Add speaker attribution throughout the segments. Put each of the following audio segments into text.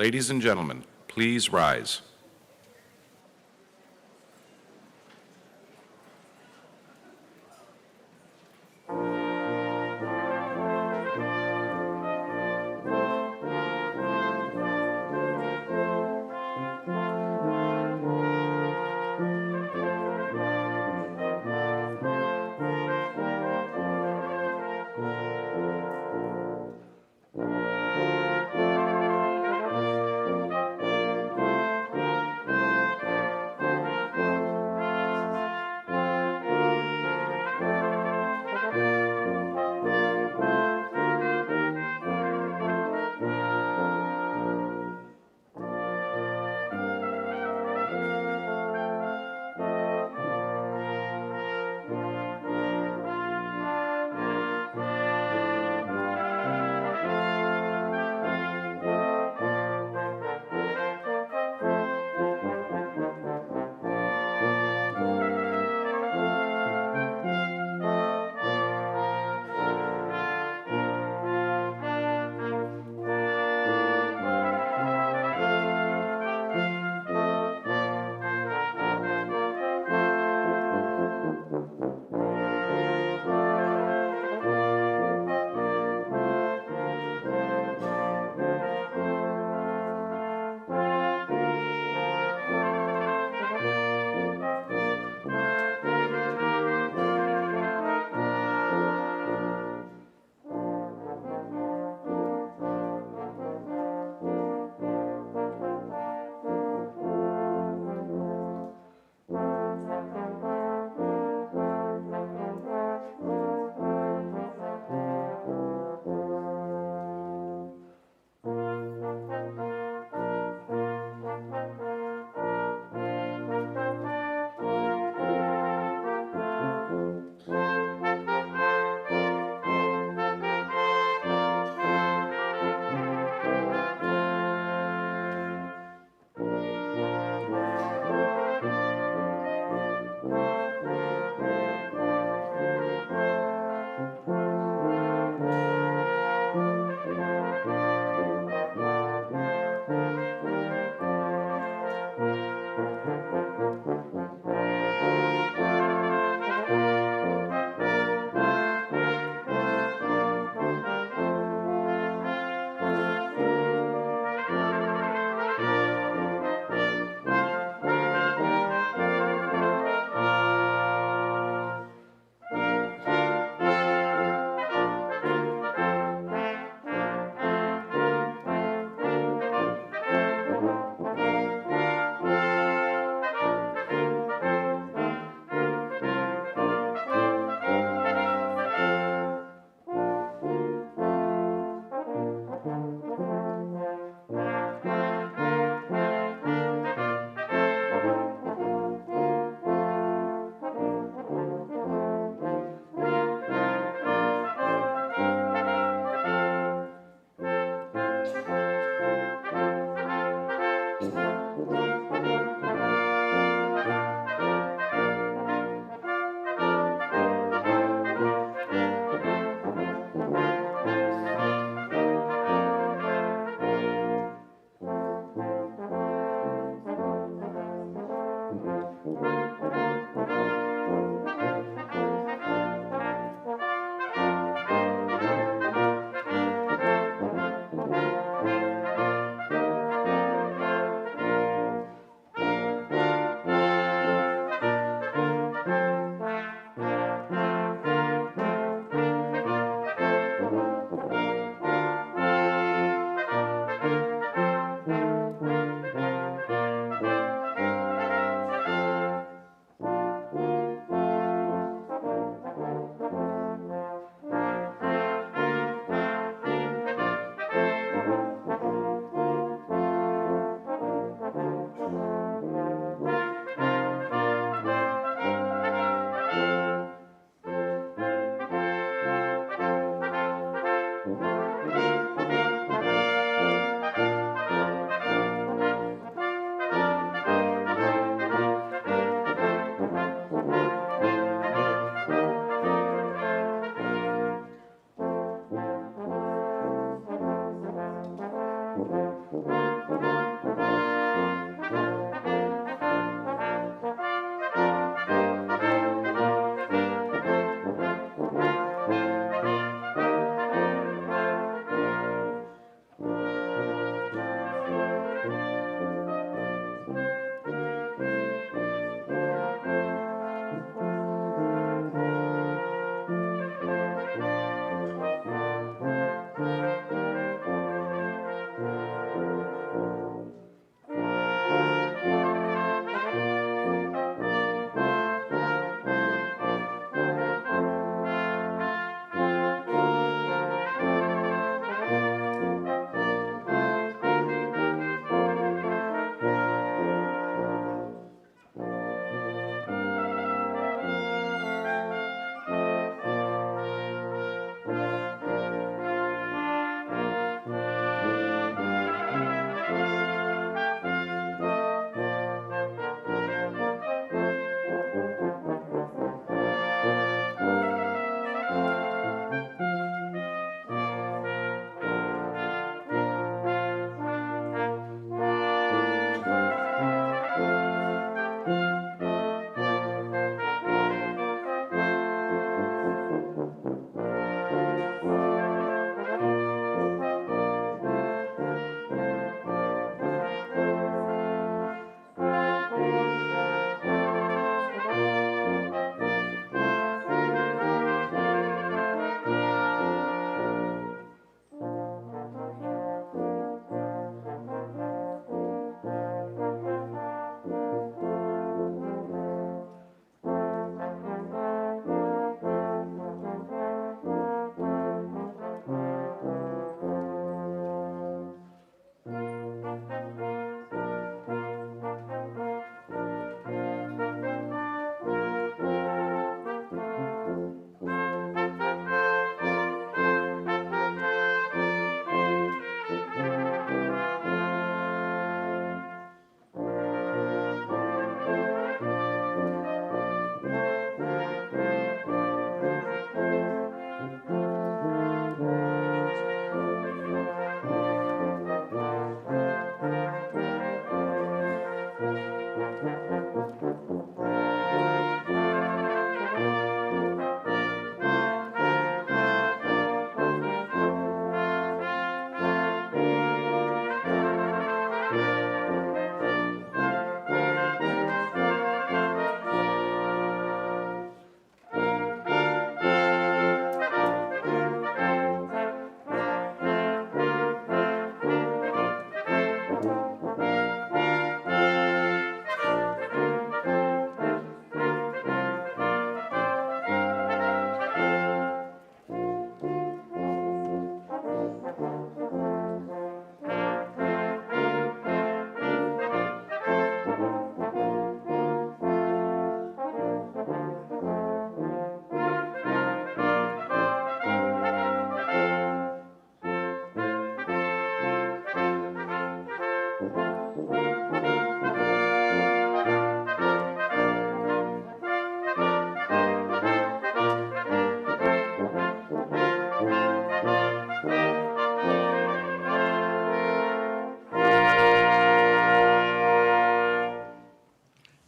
Speaker 1: Ladies and gentlemen, please rise.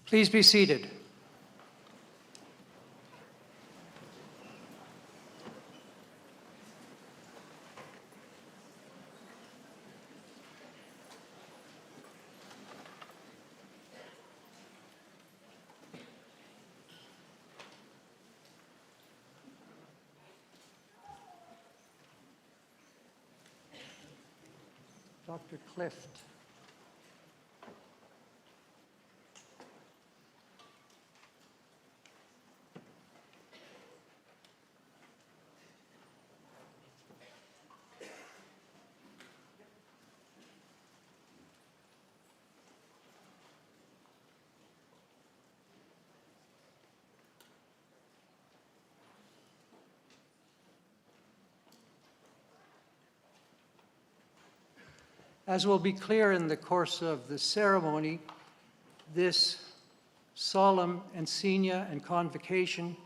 Speaker 2: Please be seated. Dr. Clift. As will be clear in the course of the ceremony, this solemn insignia and convocation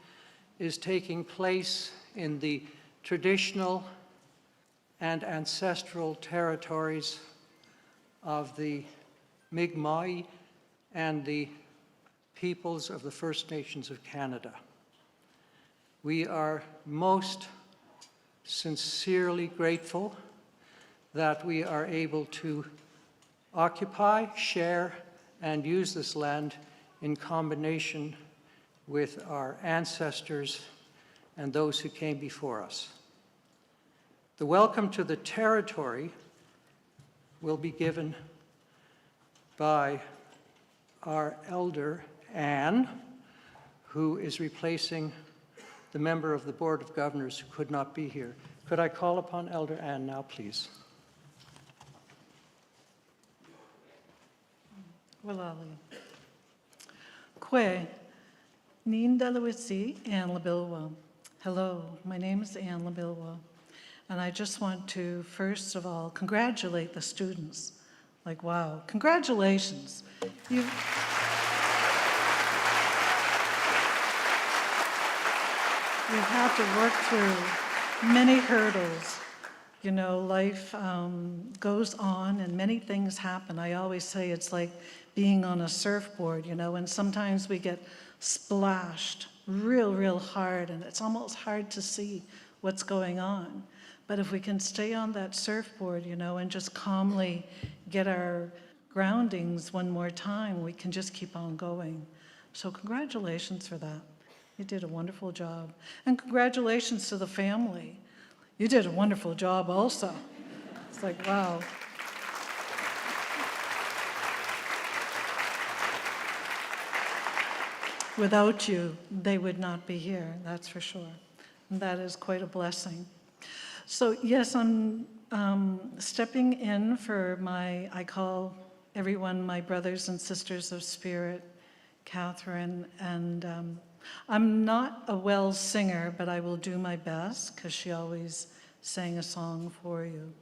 Speaker 2: is taking place in the traditional and ancestral territories of the Mi'kmaq and the peoples of the First Nations of Canada. We are most sincerely grateful that we are able to occupy, share, and use this land in combination with our ancestors and those who came before us. The welcome to the territory will be given by our elder, Anne, who is replacing the member of the Board of Governors who could not be here. Could I call upon Elder Anne now, please?
Speaker 3: Walali. Kwe, Nin Delawisi, Anne Labilwa. Hello, my name is Anne Labilwa, and I just want to, first of all, congratulate the students. Like, wow, congratulations. You have to work through many hurdles. You know, life goes on and many things happen. I always say it's like being on a surfboard, you know, and sometimes we get splashed real hard and it's almost hard to see what's going on. But if we can stay on that surfboard, you know, and just calmly get our groundings one more time, we can just keep on going. So congratulations for that. You did a wonderful job. And congratulations to the family. You did a wonderful job also. It's like, wow. Without you, they would not be here, that's for sure. And that is quite a blessing. So yes, I'm stepping in for I call everyone my brothers and sisters of spirit, Catherine, and I'm not a well singer, but I will do my best because she always sang a song for you.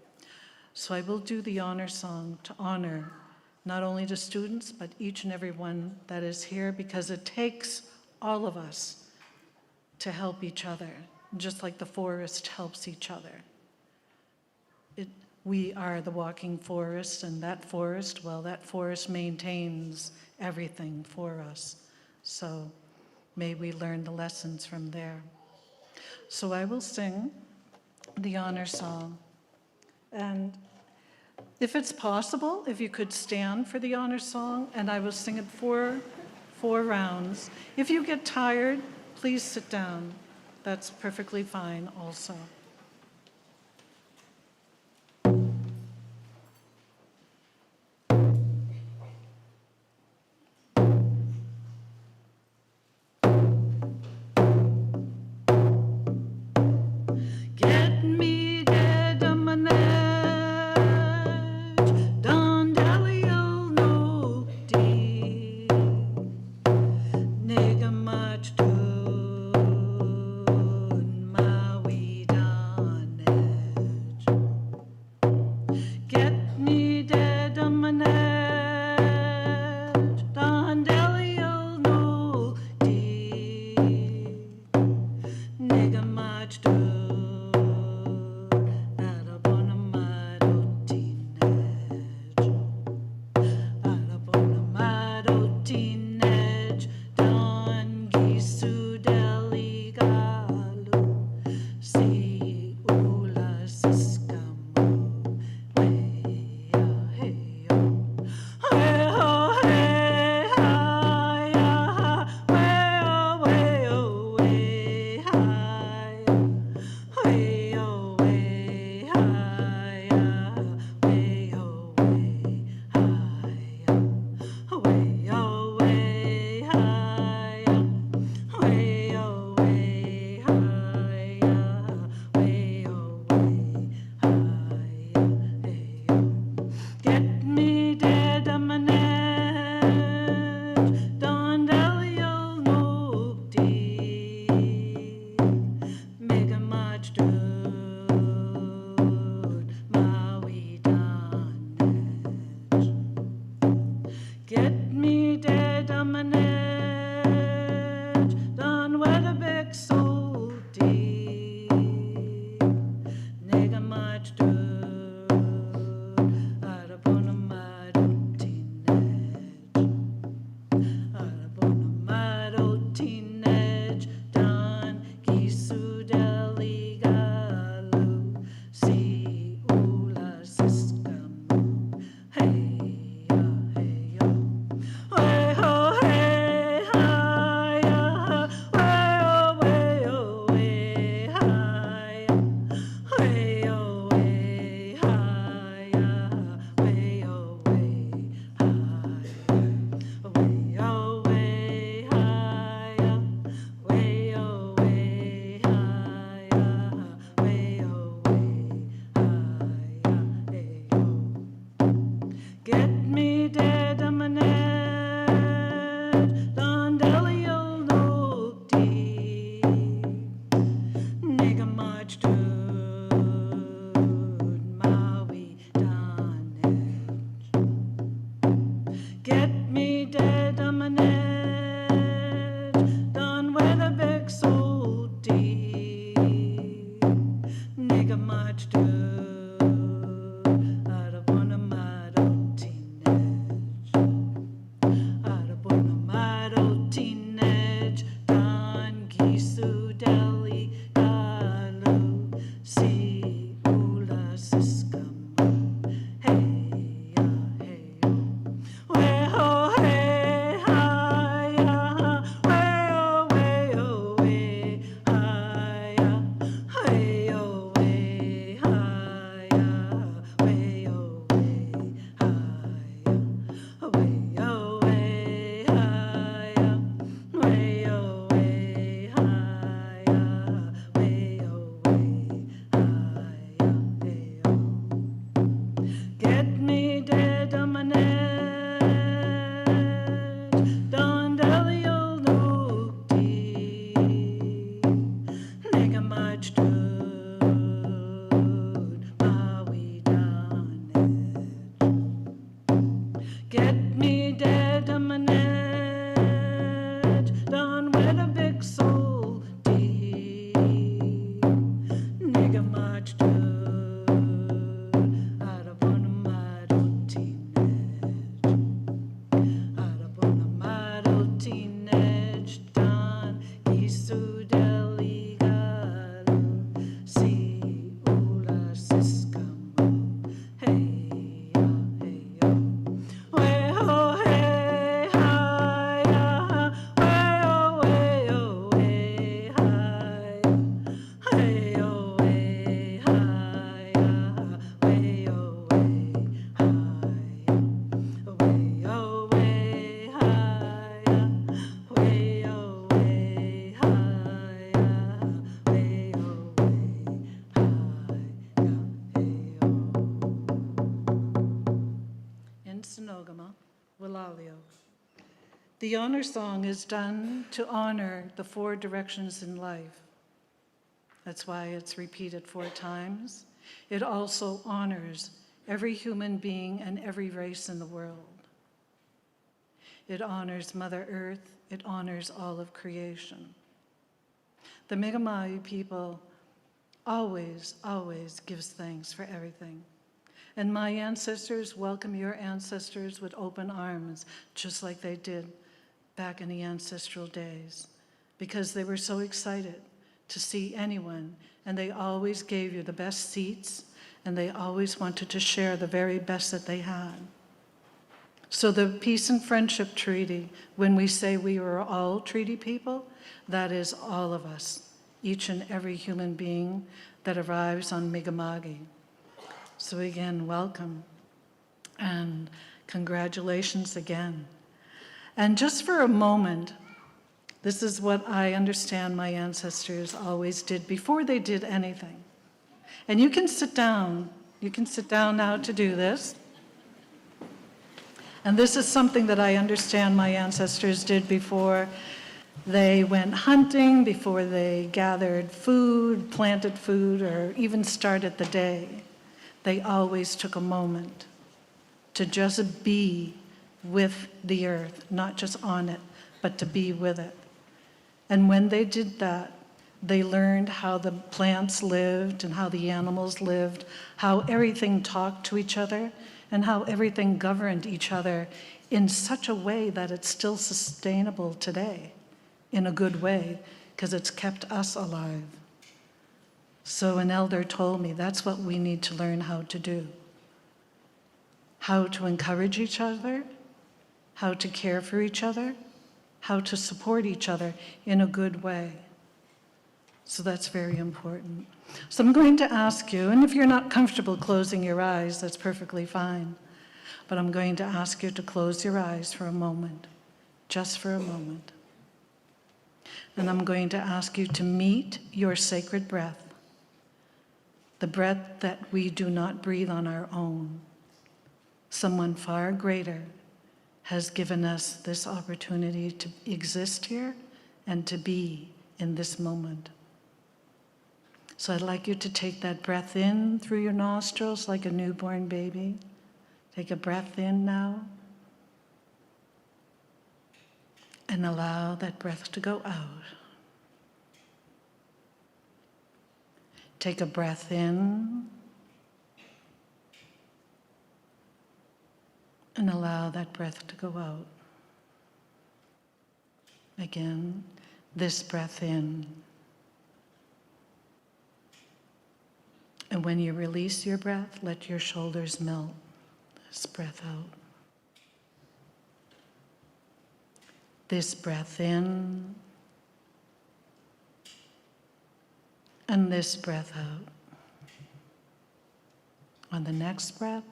Speaker 3: So I will do the honor song to honor not only the students, but each and every one that is here, because it takes all of us to help each other, just like the forest helps each other. We are the walking forest, and that forest, well, that forest maintains everything for us. So may we learn the lessons from there. So I will sing the honor song. And if it's possible, if you could stand for the honor song, and I will sing it four rounds. If you get tired, please sit down. That's perfectly fine also. Get me dead on my neck, Don Dalio no deep, nigga much to my we down. Get me dead on my edge, done where the big so deep. Nigga much do, out upon a mad old teenage. Out upon a mad old teenage, done gisu deli galu, si ula siskamu. Hey, ya, hey, ya. Way ho, hey, hi, ya. Way oh, way, hi, ya. Way oh, way, hi, ya. Way oh, way, hi, ya. Way oh, way, hi, ya. Way oh, way, hi, ya. Way oh, way, hi, ya. Hey, oh. Get me dead on my edge, Don Delio look deep. Nigga march to Maui Don Edge. Get me dead on my edge, Don where the big so deep. Nigga march to out upon a mad old teenage. Out upon a mad old teenage. Don gisu deli galu. Si ula siskamu. Hey ya, hey yo. Way ho, hey, hi ya. Way oh, way, hi ya. Hey oh, way, hi ya. Way oh, way, hi ya. Way oh, way, hi ya. Way oh, way, hi ya. Way oh, way, hi ya. Hey oh. Get me dead on my edge, Don Delio look deep. Nigga march to Maui Don Edge. Get me dead on my edge, Don where the big soul deep. Nigga march to out upon a mad old teenage. Out upon a mad old teenage, Don gisu deli galu. Si ula siskamu. Hey ya, hey yo. Way ho, hey, hi ya. Way oh, way, hi ya. Hey oh, way, hi ya. Way oh, way, hi ya. Way oh, way, hi ya. Way oh, way, hi ya. Way oh, way, hi ya. Hey oh. In Sonogama, Willalio. The honor song is done to honor the 4 directions in life. That's why it's repeated 4 times. It also honors every human being and every race in the world. It honors Mother Earth. It honors all of creation. The Mi'kmaq people always, always gives thanks for everything. And my ancestors welcome your ancestors with open arms, just like they did back in the ancestral days, because they were so excited to see anyone, and they always gave you the best seats, and they always wanted to share the very best that they had. So the Peace and Friendship Treaty, when we say we are all treaty people, that is all of us, each and every human being that arrives on Mi'kmaq. So again, welcome, and congratulations again. And just for a moment, this is what I understand my ancestors always did before they did anything. And you can sit down now to do this. And this is something that I understand my ancestors did before they went hunting, before they gathered food, planted food, or even started the day. They always took a moment to just be with the earth, not just on it, but to be with it. And when they did that, they learned how the plants lived and how the animals lived, how everything talked to each other, and how everything governed each other in such a way that it's still sustainable today, in a good way, because it's kept us alive. So an elder told me that's what we need to learn how to do. How to encourage each other, how to care for each other, how to support each other in a good way. So that's very important. So I'm going to ask you, and if you're not comfortable closing your eyes, that's perfectly fine. But I'm going to ask you to close your eyes for a moment, just for a moment. And I'm going to ask you to meet your sacred breath, the breath that we do not breathe on our own. Someone far greater has given us this opportunity to exist here and to be in this moment. So I'd like you to take that breath in through your nostrils like a newborn baby. Take a breath in now. And allow that breath to go out. Take a breath in. And allow that breath to go out. Again, this breath in. And when you release your breath, let your shoulders melt. This breath out. This breath in. And this breath out. On the next breath,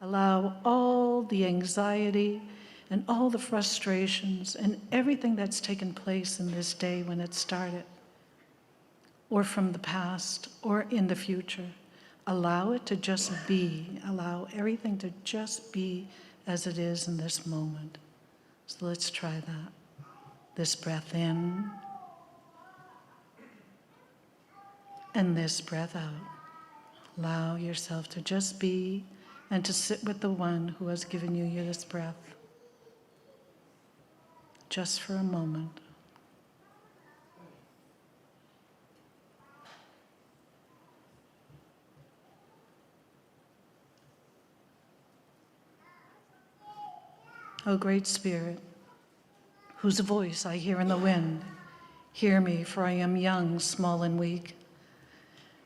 Speaker 3: allow all the anxiety and all the frustrations and everything that's taken place in this day when it started, or from the past, or in the future. Allow it to just be. Allow everything to just be as it is in this moment. So let's try that. This breath in, and this breath out. Allow yourself to just be and to sit with the one who has given you this breath. Just for a moment. O great Spirit, whose voice I hear in the wind, hear me, for I am young, small, and weak.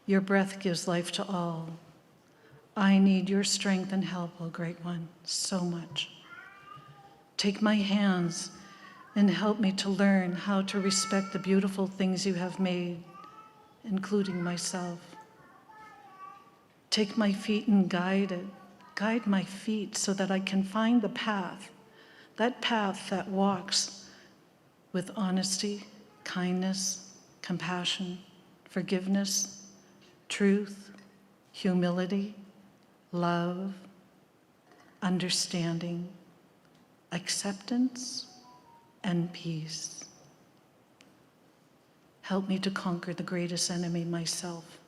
Speaker 3: Your breath gives life to all. I need your strength and help, O Great One, so much. Take my hands and help me to learn how to respect the beautiful things you have made, including myself. Take my feet and guide my feet so that I can find the path, that path that walks with honesty, kindness, compassion, forgiveness, truth, humility, love, understanding, acceptance, and peace. Help me to conquer the greatest enemy, myself.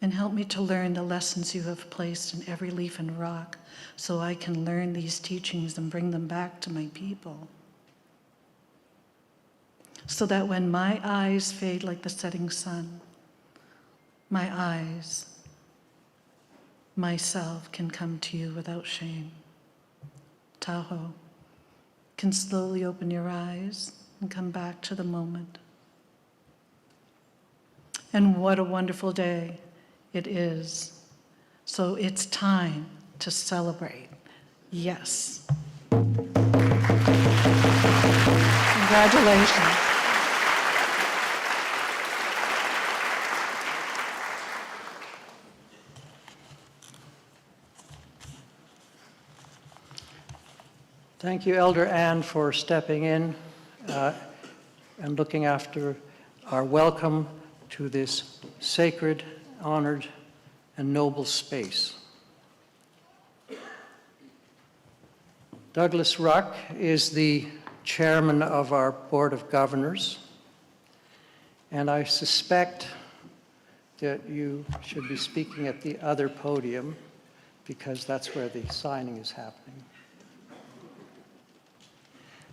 Speaker 3: And help me to learn the lessons you have placed in every leaf and rock so I can learn these teachings and bring them back to my people. So that when my eyes fade like the setting sun, my eyes, myself can come to you without shame. Tahoe, can slowly open your eyes and come back to the moment. And what a wonderful day it is. So it's time to celebrate. Yes. Congratulations.
Speaker 2: Thank you, Elder Ann, for stepping in and looking after our welcome to this sacred, honored, and noble space. Douglas Ruck is the chairman of our Board of Governors, and I suspect that you should be speaking at the other podium because that's where the signing is happening.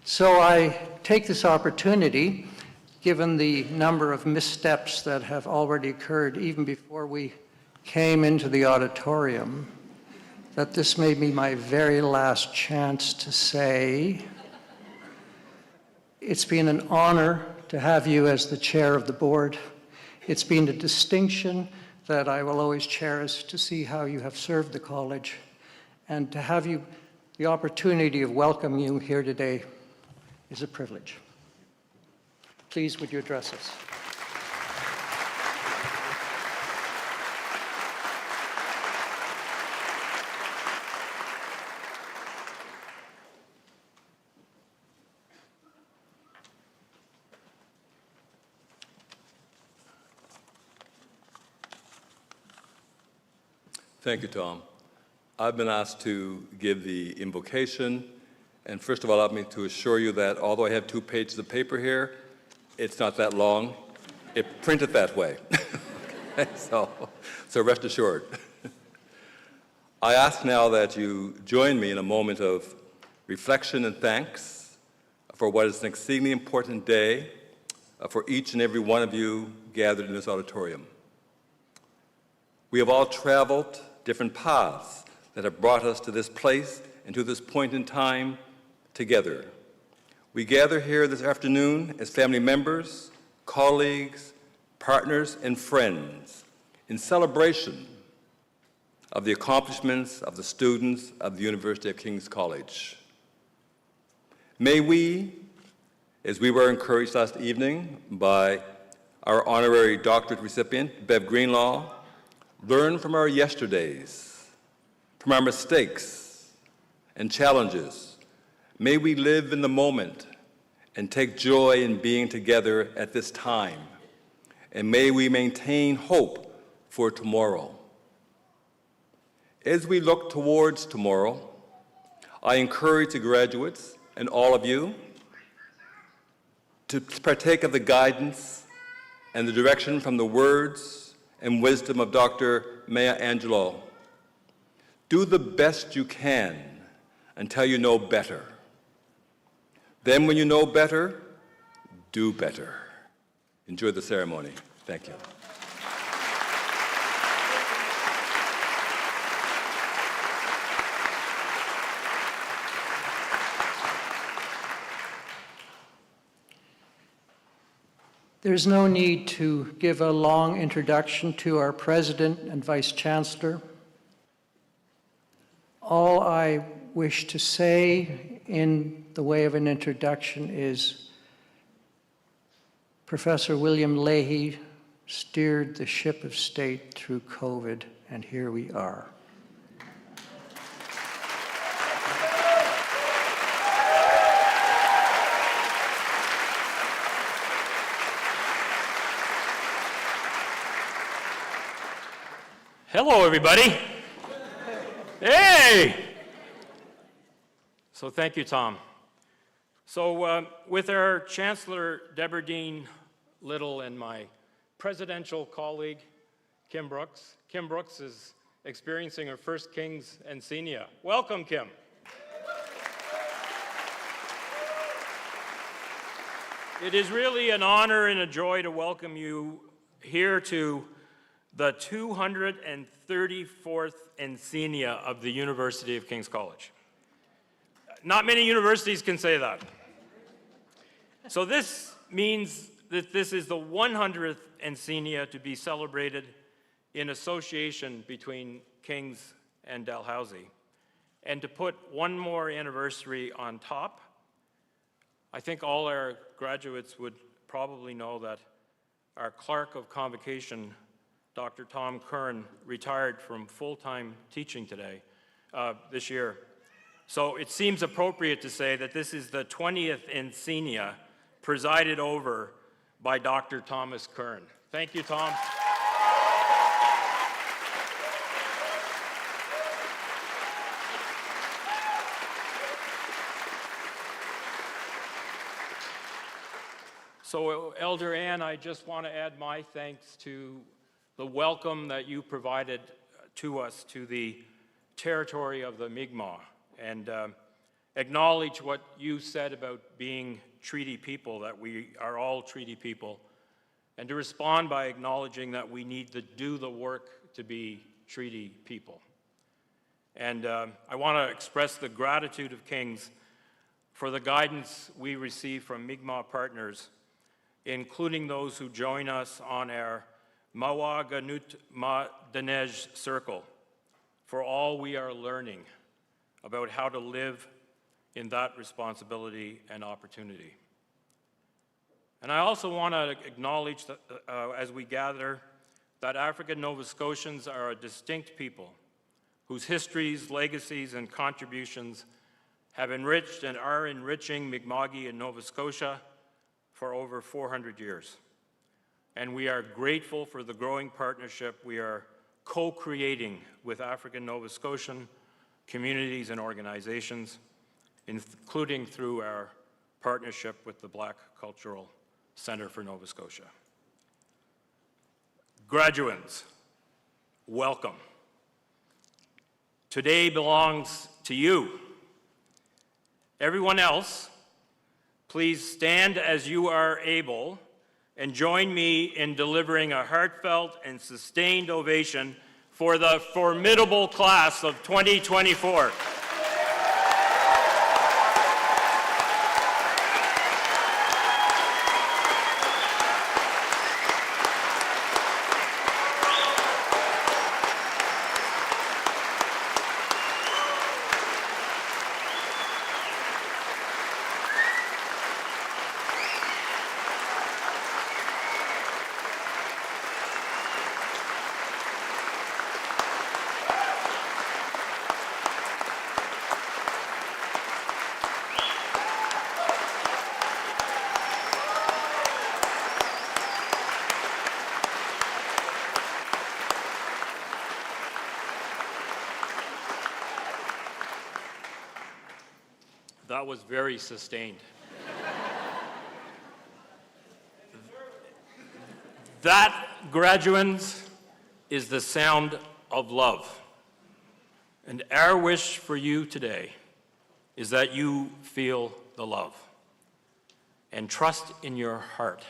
Speaker 2: So I take this opportunity, given the number of missteps that have already occurred even before we came into the auditorium, that this may be my very last chance to say, it's been an honor to have you as the chair of the board. It's been a distinction that I will always cherish to see how you have served the college, and to have you the opportunity of welcoming you here today is a privilege. Please, would you address us?
Speaker 4: Thank you, Tom. I've been asked to give the invocation, and first of all, allow me to assure you that although I have 2 pages of paper here, it's not that long. It printed that way. Okay, so rest assured. I ask now that you join me in a moment of reflection and thanks for what is an exceedingly important day for each and every one of you gathered in this auditorium. We have all traveled different paths that have brought us to this place and to this point in time together. We gather here this afternoon as family members, colleagues, partners, and friends in celebration of the accomplishments of the students of the University of King's College. May we, as we were encouraged last evening by our honorary doctorate recipient, Bev Greenlaw, learn from our yesterdays, from our mistakes and challenges. May we live in the moment and take joy in being together at this time. And may we maintain hope for tomorrow. As we look towards tomorrow, I encourage the graduates and all of you to partake of the guidance and the direction from the words and wisdom of Dr. Maya Angelou. Do the best you can until you know better. Then when you know better, do better. Enjoy the ceremony. Thank you.
Speaker 2: There's no need to give a long introduction to our President and Vice Chancellor. All I wish to say in the way of an introduction is Professor William Leahy steered the ship of state through COVID, and here we are.
Speaker 5: Hello, everybody. Hey! So thank you, Tom. So with our Chancellor Deborah Dean Little and my presidential colleague, Kim Brooks. Kim Brooks is experiencing her first King's Insignia. Welcome, Kim. It is really an honor and a joy to welcome you here to the 234th Insignia of the University of King's College. Not many universities can say that. So this means that this is the 100th Insignia to be celebrated in association between King's and Dalhousie. And to put one more anniversary on top, I think all our graduates would probably know that our Clerk of Convocation, Dr. Tom Curran, retired from full-time teaching this year. So it seems appropriate to say that this is the 20th Insignia presided over by Dr. Thomas Curran. Thank you, Tom. So, Elder Ann, I just want to add my thanks to the welcome that you provided to us to the territory of the Mi'kmaq. And acknowledge what you said about being treaty people, that we are all treaty people, and to respond by acknowledging that we need to do the work to be treaty people. And I want to express the gratitude of Kings for the guidance we receive from Mi'kmaq partners, including those who join us on our Mawaganut Ma'danej Circle, for all we are learning about how to live in that responsibility and opportunity. And I also want to acknowledge that as we gather, that African Nova Scotians are a distinct people whose histories, legacies, and contributions have enriched and are enriching Mi'kma'ki and Nova Scotia for over 400 years. And we are grateful for the growing partnership we are co-creating with African Nova Scotian communities and organizations, including through our partnership with the Black Cultural Center for Nova Scotia. Graduands, welcome. Today belongs to you. Everyone else, please stand as you are able and join me in delivering a heartfelt and sustained ovation for the formidable class of 2024. That was very sustained. That, graduands, is the sound of love. And our wish for you today is that you feel the love and trust in your heart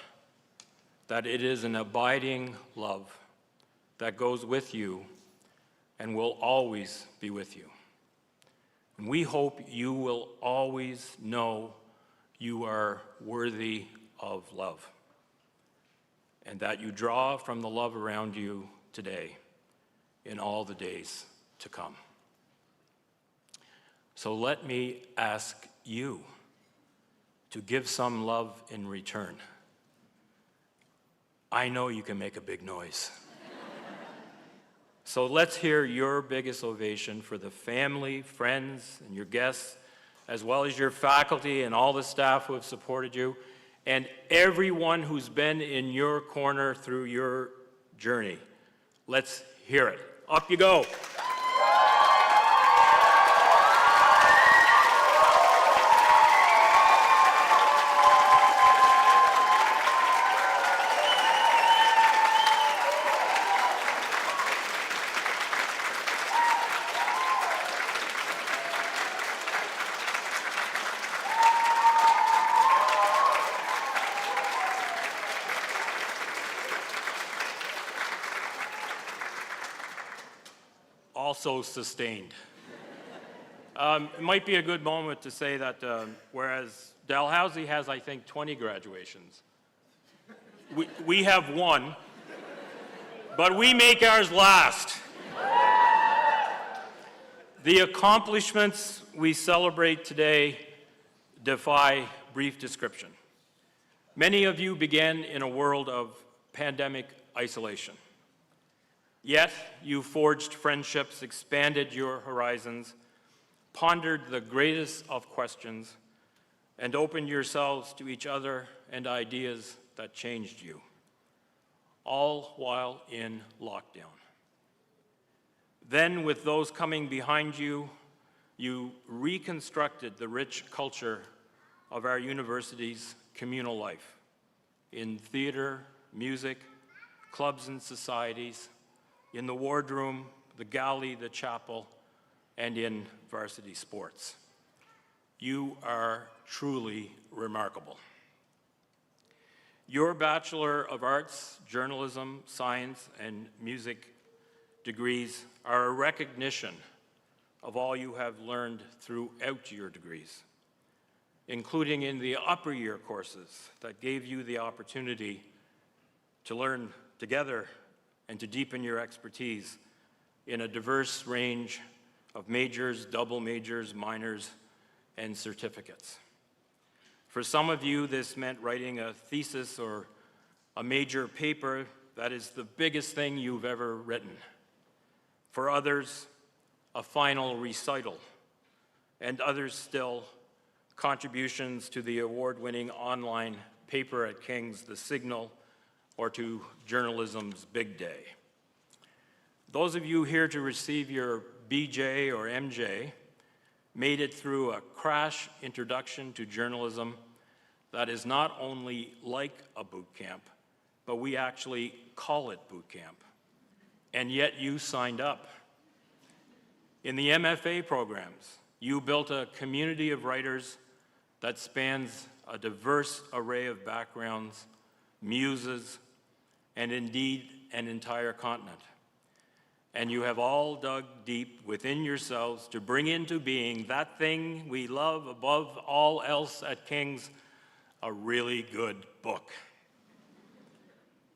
Speaker 5: that it is an abiding love that goes with you and will always be with you. And we hope you will always know you are worthy of love, and that you draw from the love around you today in all the days to come. So let me ask you to give some love in return. I know you can make a big noise. So let's hear your biggest ovation for the family, friends, and your guests, as well as your faculty and all the staff who have supported you, and everyone who's been in your corner through your journey. Let's hear it. Up you go. Also sustained. It might be a good moment to say that whereas Dalhousie has, I think, 20 graduations, we have one, but we make ours last. The accomplishments we celebrate today defy brief description. Many of you began in a world of pandemic isolation. Yet, you forged friendships, expanded your horizons, pondered the greatest of questions, and opened yourselves to each other and ideas that changed you, all while in lockdown. Then, with those coming behind you, you reconstructed the rich culture of our university's communal life in theater, music, clubs and societies, in the wardroom, the galley, the chapel, and in varsity sports. You are truly remarkable. Your Bachelor of Arts, Journalism, Science, and Music degrees are a recognition of all you have learned throughout your degrees, including in the upper year courses that gave you the opportunity to learn together and to deepen your expertise in a diverse range of majors, double majors, minors, and certificates. For some of you, this meant writing a thesis or a major paper that is the biggest thing you've ever written. For others, a final recital, and others still, contributions to the award-winning online paper at King's, The Signal, or to journalism's big day. Those of you here to receive your BJ or MJ made it through a crash introduction to journalism that is not only like a boot camp, but we actually call it boot camp. And yet you signed up. In the MFA programs, you built a community of writers that spans a diverse array of backgrounds, muses, and indeed an entire continent. And you have all dug deep within yourselves to bring into being that thing we love above all else at King's, a really good book.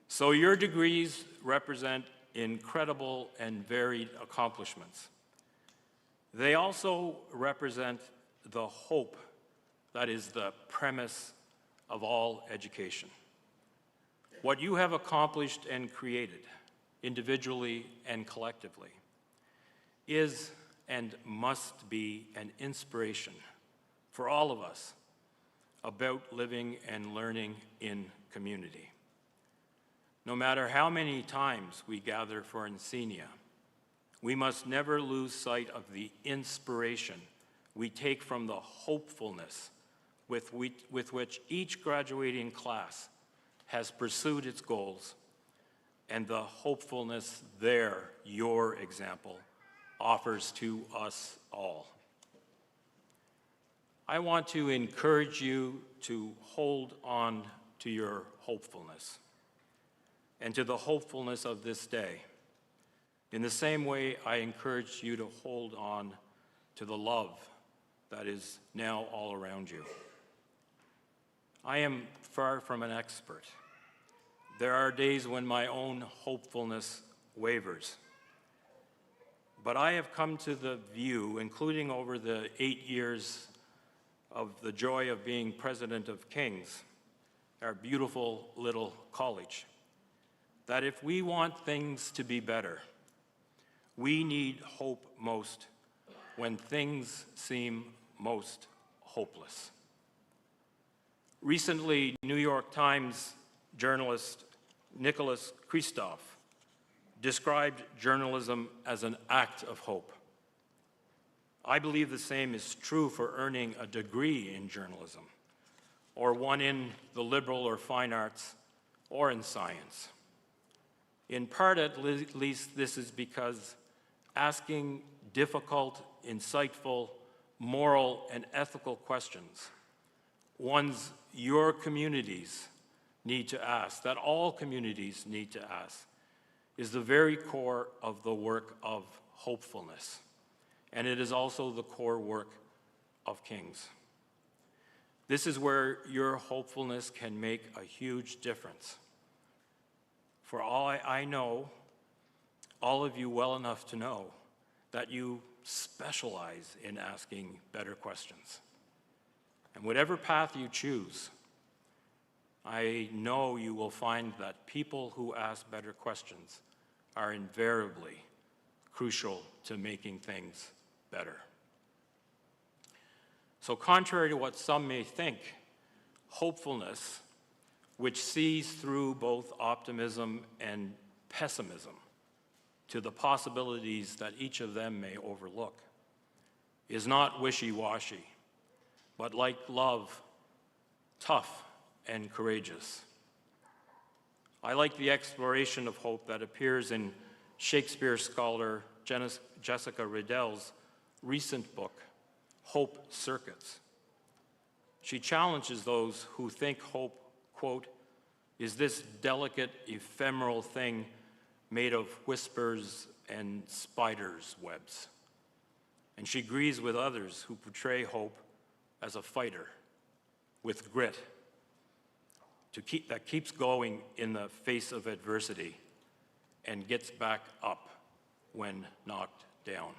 Speaker 5: So your degrees represent incredible and varied accomplishments. They also represent the hope that is the premise of all education. What you have accomplished and created, individually and collectively, is and must be an inspiration for all of us about living and learning in community. No matter how many times we gather for Insignia, we must never lose sight of the inspiration we take from the hopefulness with which each graduating class has pursued its goals, and the hopefulness there, your example, offers to us all. I want to encourage you to hold on to your hopefulness and to the hopefulness of this day. In the same way, I encourage you to hold on to the love that is now all around you. I am far from an expert. There are days when my own hopefulness wavers. But I have come to the view, including over the 8 years of the joy of being president of King's, our beautiful little college, that if we want things to be better, we need hope most when things seem most hopeless. Recently, New York Times journalist Nicholas Kristof described journalism as an act of hope. I believe the same is true for earning a degree in journalism, or one in the liberal or fine arts, or in science. In part, at least, this is because asking difficult, insightful, moral, and ethical questions, ones your communities need to ask, that all communities need to ask, is the very core of the work of hopefulness. And it is also the core work of King's. This is where your hopefulness can make a huge difference. For all I know, all of you well enough to know that you specialize in asking better questions. And whatever path you choose, I know you will find that people who ask better questions are invariably crucial to making things better. So contrary to what some may think, hopefulness, which sees through both optimism and pessimism to the possibilities that each of them may overlook, is not wishy-washy, but like love, tough and courageous. I like the exploration of hope that appears in Shakespeare scholar Jessica Riddell's recent book, Hope Circuits, She challenges those who think hope, quote, is this delicate, ephemeral thing made of whispers and spiders' webs. And she agrees with others who portray hope as a fighter with grit that keeps going in the face of adversity and gets back up when knocked down.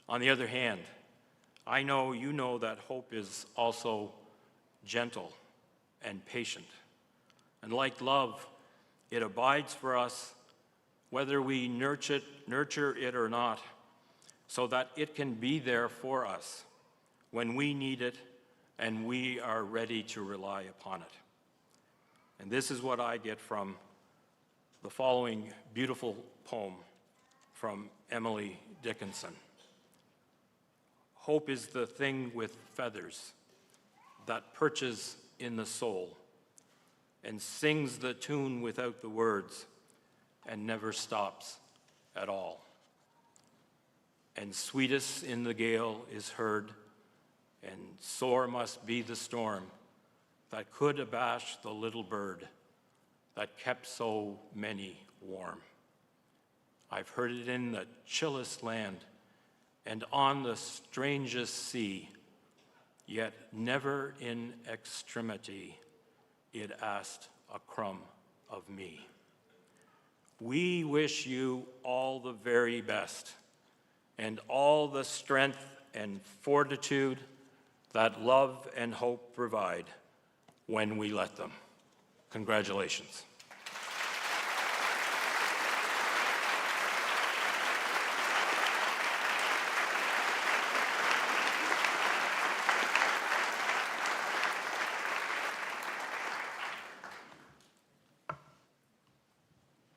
Speaker 5: On the other hand, I know you know that hope is also gentle and patient. And like love, it abides for us whether we nurture it or not, so that it can be there for us when we need it and we are ready to rely upon it. And this is what I get from the following beautiful poem from Emily Dickinson. Hope is the thing with feathers that perches in the soul and sings the tune without the words and never stops at all. And sweetest in the gale is heard, and sore must be the storm that could abash the little bird that kept so many warm. I've heard it in the chillest land and on the strangest sea, yet never in extremity it asked a crumb of me. We wish you all the very best and all the strength and fortitude that love and hope provide when we let them. Congratulations.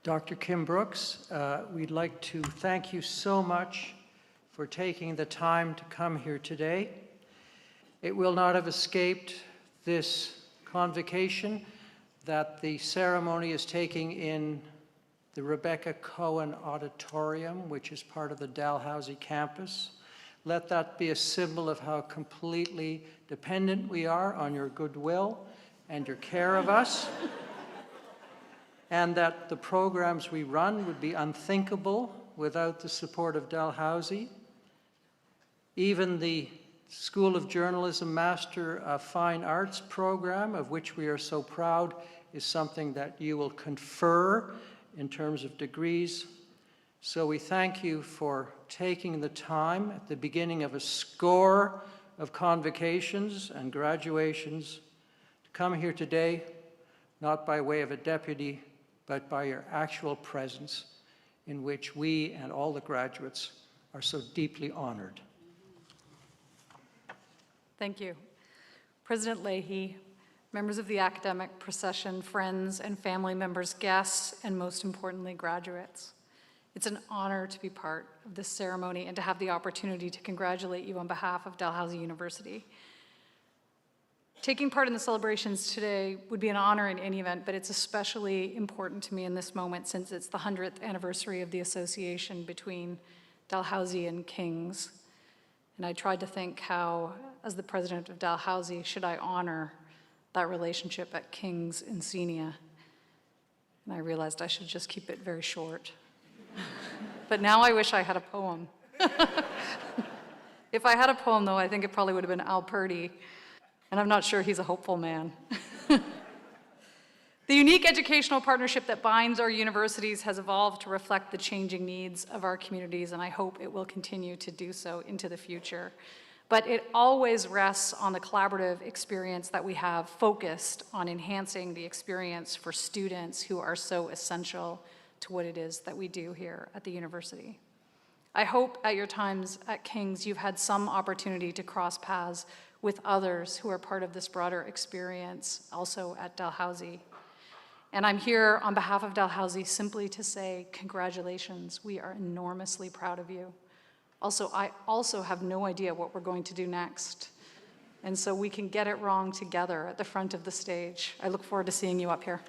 Speaker 2: Dr. Kim Brooks, we'd like to thank you so much for taking the time to come here today. It will not have escaped this convocation that the ceremony is taking in the Rebecca Cohen Auditorium, which is part of the Dalhousie campus. Let that be a symbol of how completely dependent we are on your goodwill and your care of us. And that the programs we run would be unthinkable without the support of Dalhousie. Even the School of Journalism Master of Fine Arts program, of which we are so proud, is something that you will confer in terms of degrees. So we thank you for taking the time at the beginning of a score of convocations and graduations to come here today, not by way of a deputy, but by your actual presence, in which we and all the graduates are so deeply honored.
Speaker 6: Thank you. President Leahy, members of the academic procession, friends and family members, guests, and most importantly, graduates. It's an honor to be part of this ceremony and to have the opportunity to congratulate you on behalf of Dalhousie University. Taking part in the celebrations today would be an honor in any event, but it's especially important to me in this moment since it's the 100th anniversary of the association between Dalhousie and King's. And I tried to think how, as the president of Dalhousie, should I honor that relationship at King's in Xenia? And I realized I should just keep it very short. But now I wish I had a poem. If I had a poem, though, I think it probably would have been Al Purdy. And I'm not sure he's a hopeful man. The unique educational partnership that binds our universities has evolved to reflect the changing needs of our communities, and I hope it will continue to do so into the future. But it always rests on the collaborative experience that we have focused on enhancing the experience for students who are so essential to what it is that we do here at the university. I hope at your times at King's you've had some opportunity to cross paths with others who are part of this broader experience also at Dalhousie. And I'm here on behalf of Dalhousie simply to say congratulations. We are enormously proud of you. Also, I also have no idea what we're going to do next. And so we can get it wrong together at the front of the stage. I look forward to seeing you up here.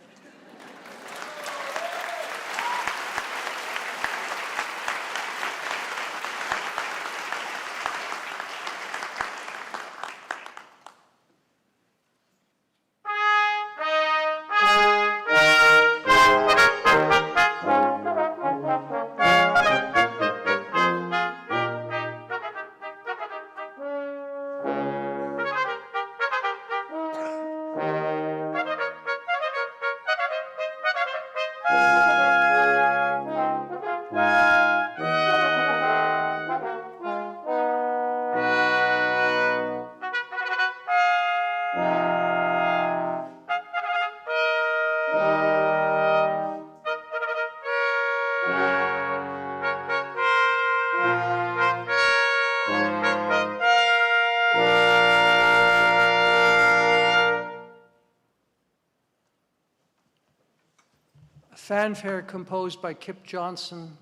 Speaker 2: fanfare composed by Kip Johnson,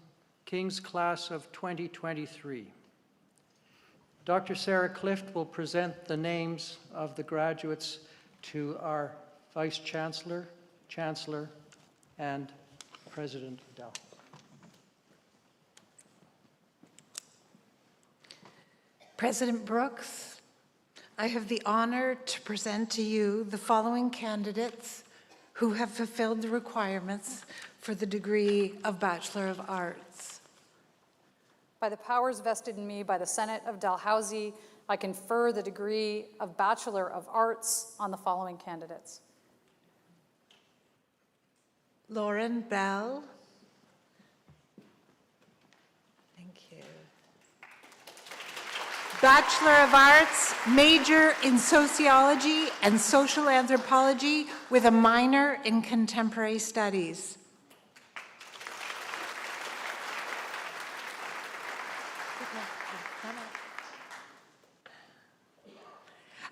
Speaker 2: King's Class of 2023. Dr. Sarah Clift will present the names of the graduates to our Vice Chancellor, Chancellor, and President Dell.
Speaker 7: President Brooks, I have the honor to present to you the following candidates who have fulfilled the requirements for the degree of Bachelor of Arts.
Speaker 6: By the powers vested in me by the Senate of Dalhousie, I confer the degree of Bachelor of Arts on the following candidates.
Speaker 7: Lauren Bell. Thank you. Bachelor of Arts, major in Sociology and Social Anthropology with a minor in Contemporary Studies.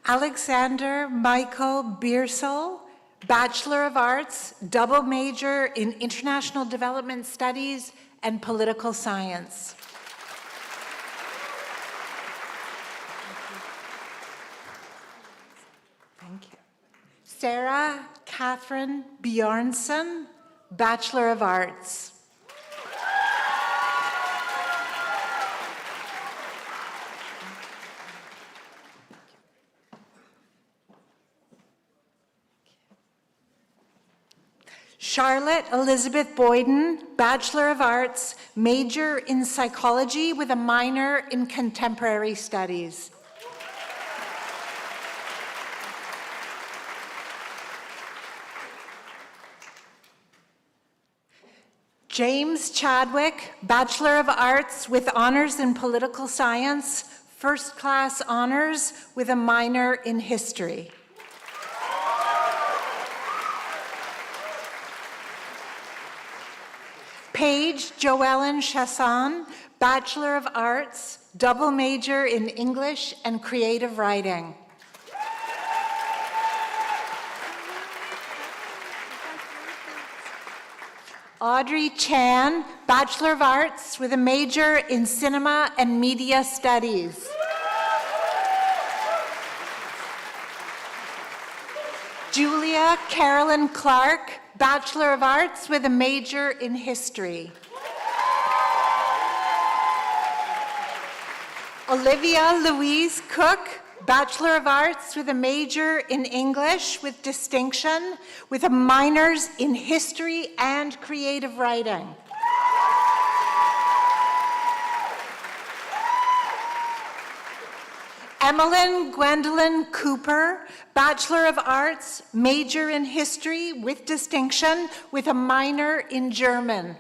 Speaker 7: Alexander Michael Biersel, Bachelor of Arts, double major in International Development Studies and Political Science. Thank you. Sarah Catherine Bjornsson, Bachelor of Arts. Charlotte Elizabeth Boyden, Bachelor of Arts, major in Psychology with a minor in Contemporary Studies. James Chadwick, Bachelor of Arts with honors in Political Science, first class honors with a minor in History. Paige Joellen Chasson, Bachelor of Arts, double major in English and Creative Writing. Audrey Chan, Bachelor of Arts with a major in Cinema and Media Studies. Julia Carolyn Clark, Bachelor of Arts with a major in History. Olivia Louise Cook, Bachelor of Arts with a major in English with distinction, with a minors in History and Creative Writing. Emmeline Gwendolyn Cooper, Bachelor of Arts, major in History with distinction, with a minor in German.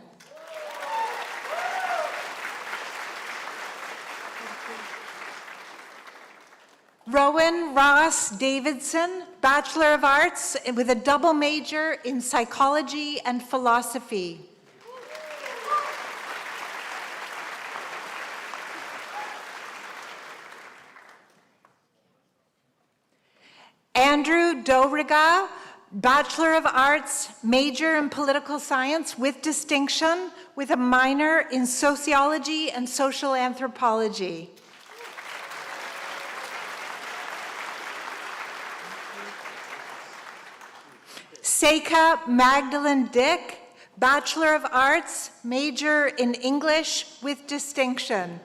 Speaker 7: Rowan Ross Davidson, Bachelor of Arts with a double major in Psychology and Philosophy. Andrew Doriga, Bachelor of Arts, major in Political Science with distinction, with a minor in Sociology and Social Anthropology. Seika Magdalene Dick, Bachelor of Arts, major in English with distinction.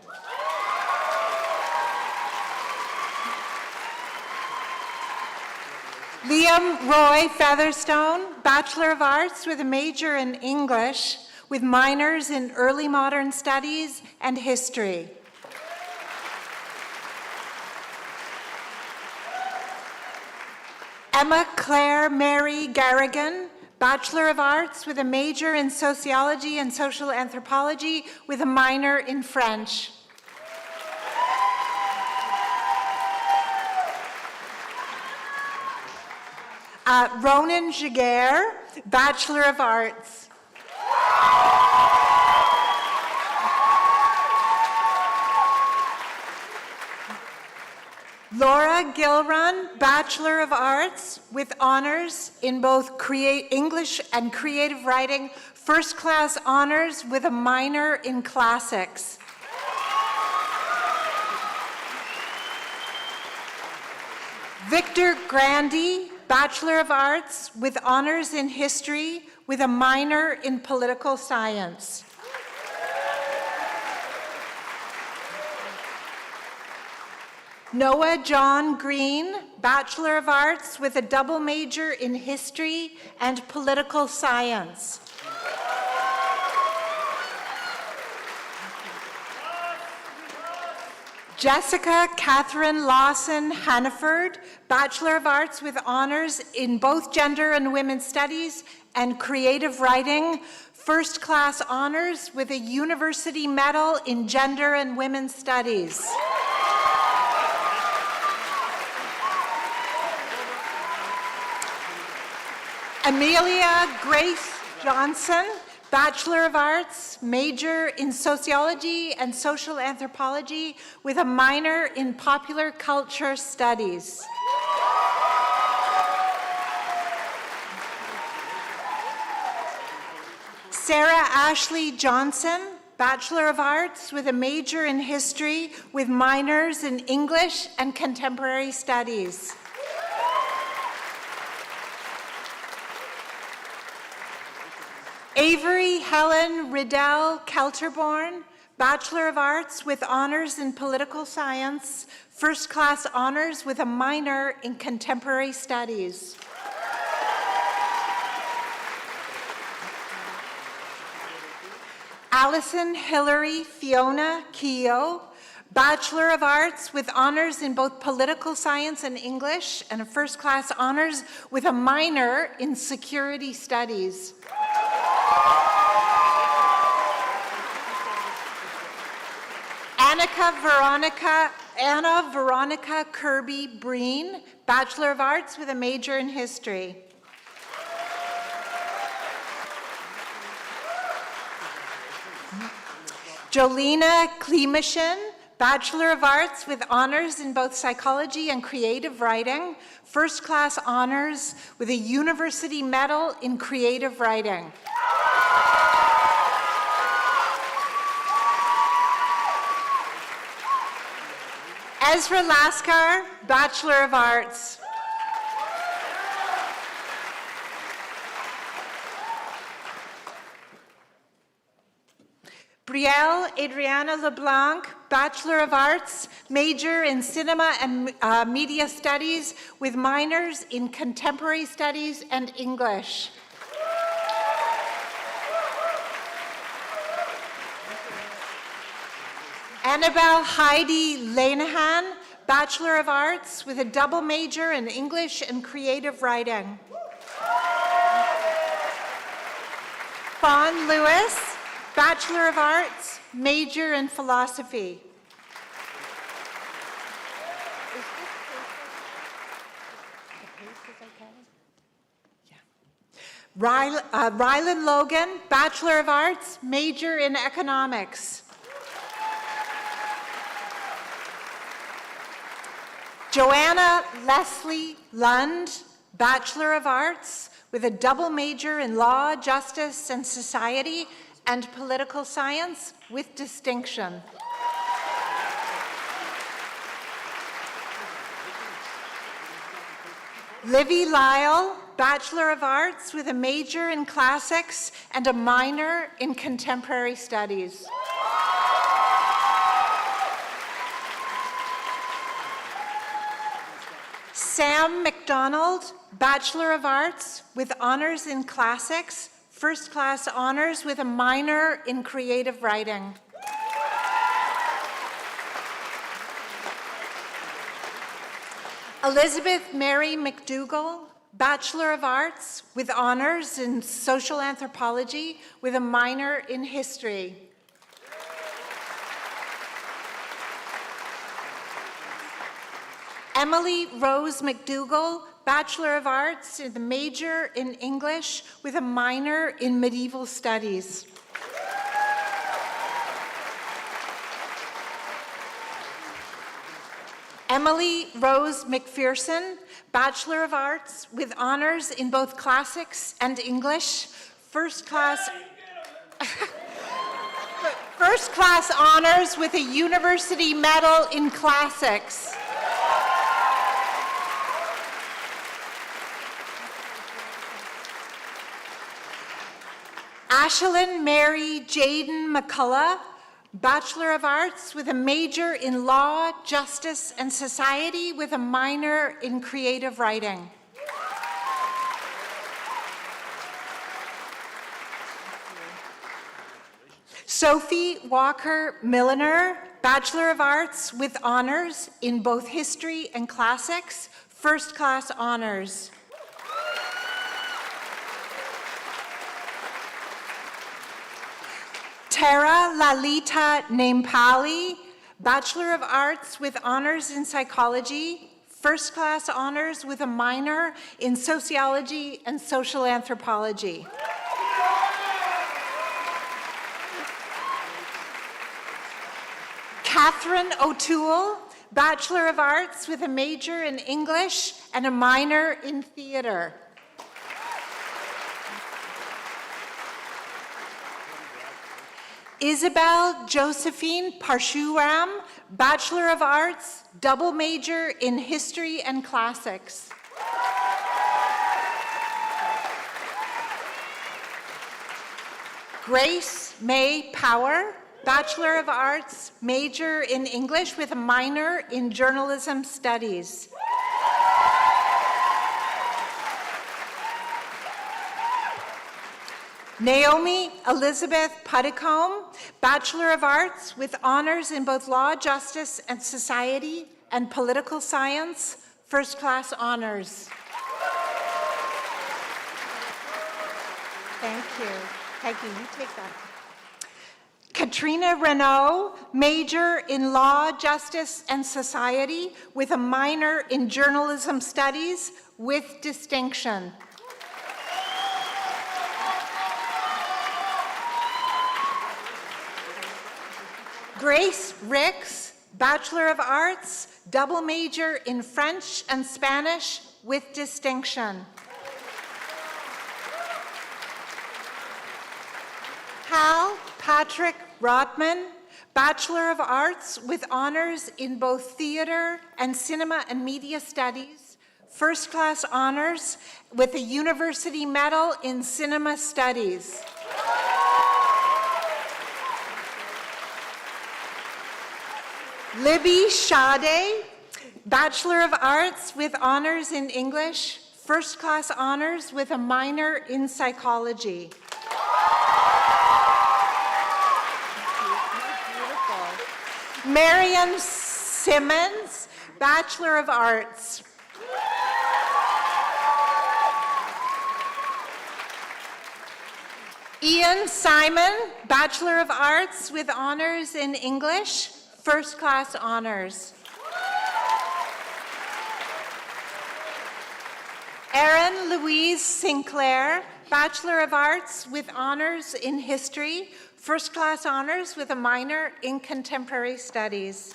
Speaker 7: Liam Roy Featherstone, Bachelor of Arts with a major in English, with minors in Early Modern Studies and History. Emma Claire Mary Garrigan, Bachelor of Arts with a major in Sociology and Social Anthropology, with a minor in French. Ronan Jaguar, Bachelor of Arts. Laura Gilrun, Bachelor of Arts with honors in both English and creative writing, first class honors with a minor in classics. Victor Grandy, Bachelor of Arts with honors in history with a minor in political science. Noah John Green, Bachelor of Arts with a double major in history and political science. Jessica Catherine Lawson Hannaford, Bachelor of Arts with honors in both gender and women's studies and creative writing, first class honors with a university medal in gender and women's studies. Amelia Grace Johnson, Bachelor of Arts, major in sociology and social anthropology with a minor in popular culture studies. Sarah Ashley Johnson, Bachelor of Arts with a major in history with minors in English and contemporary studies. Avery Helen Riddell Kelterborn, Bachelor of Arts with honors in political science, first class honors with a minor in contemporary studies. Allison Hillary Fiona Keogh, Bachelor of Arts with honors in both political science and English, and a first class honors with a minor in security studies. Anna Veronica Kirby Breen, Bachelor of Arts with a major in history. Jolena Klimishin, Bachelor of Arts with honors in both psychology and creative writing, first class honors with a university medal in creative writing. Ezra Laskar, Bachelor of Arts. Brielle Adriana LeBlanc, Bachelor of Arts, major in cinema and media studies with minors in contemporary studies and English. Annabelle Heidi Lanahan, Bachelor of Arts with a double major in English and creative writing. Fawn Lewis, Bachelor of Arts, major in philosophy. Rylan Logan, Bachelor of Arts, major in economics. Joanna Leslie Lund, Bachelor of Arts, with a double major in law, justice, and society, and political science with distinction. Livy Lyle, Bachelor of Arts, with a major in classics and a minor in contemporary studies. Sam McDonald, Bachelor of Arts with honors in classics, first class honors with a minor in creative writing. Elizabeth Mary McDougall, Bachelor of Arts with honors in social anthropology with a minor in history. Emily Rose McDougall, Bachelor of Arts with a major in English with a minor in medieval studies. Emily Rose McPherson, Bachelor of Arts with honors in both classics and English, first class honors with a university medal in classics. Ashelyn Mary Jaden McCullough, Bachelor of Arts with a major in Law, Justice, and Society with a minor in Creative Writing. Sophie Walker Milliner, Bachelor of Arts with honors in both History and Classics, first class honors. Tara Lalita Nempali, Bachelor of Arts with honors in Psychology, first class honors with a minor in Sociology and Social Anthropology. Catherine O'Toole, Bachelor of Arts with a major in English and a minor in theater. Isabel Josephine Parshuram, Bachelor of Arts, double major in History and Classics. Grace May Power, Bachelor of Arts, major in English with a minor in Journalism Studies. Naomi Elizabeth Puddicombe, Bachelor of Arts with honors in both Law, Justice, and Society and Political Science, first class honors. Thank you. Peggy, you take that. Katrina Renault, major in Law, Justice, and Society with a minor in Journalism Studies with distinction. Grace Ricks, Bachelor of Arts, double major in French and Spanish with distinction. Hal Patrick Rodman, Bachelor of Arts with honors in both theater and cinema and media studies, first class honors with a university medal in cinema studies. Libby Sade, Bachelor of Arts with honors in English, first class honors with a minor in psychology. Marian Simmons, Bachelor of Arts. Ian Simon, Bachelor of Arts with honors in English, first class honors. Erin Louise Sinclair, Bachelor of Arts with honors in history, first class honors with a minor in contemporary studies.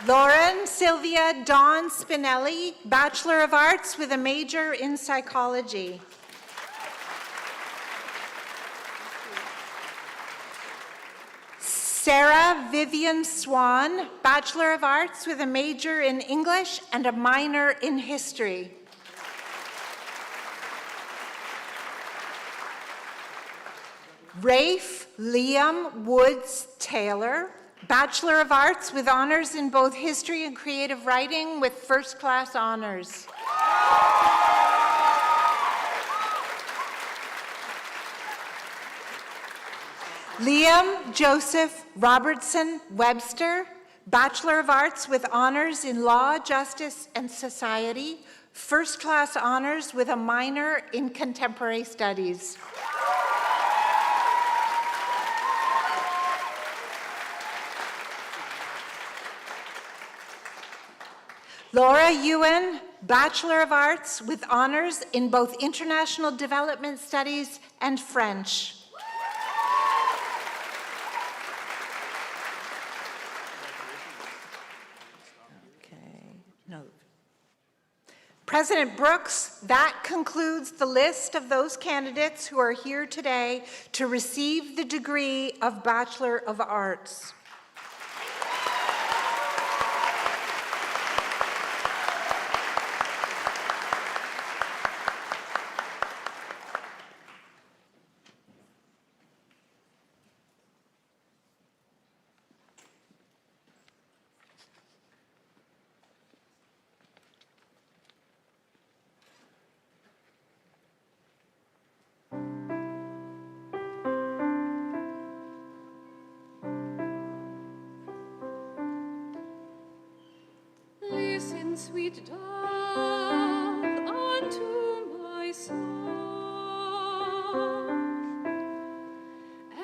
Speaker 7: Lauren Sylvia Dawn Spinelli, Bachelor of Arts with a major in psychology. Sarah Vivian Swan, Bachelor of Arts with a major in English and a minor in history. Rafe Liam Woods Taylor, Bachelor of Arts with honors in both history and creative writing with first class honors. Liam Joseph Robertson Webster, Bachelor of Arts with honors in Law, Justice, and Society, first class honors with a minor in contemporary studies. Laura Ewan, Bachelor of Arts with honors in both International Development Studies and French. President Brooks, that concludes the list of those candidates who are here today to receive the degree of Bachelor of Arts.
Speaker 8: Listen, sweet dove, unto my song,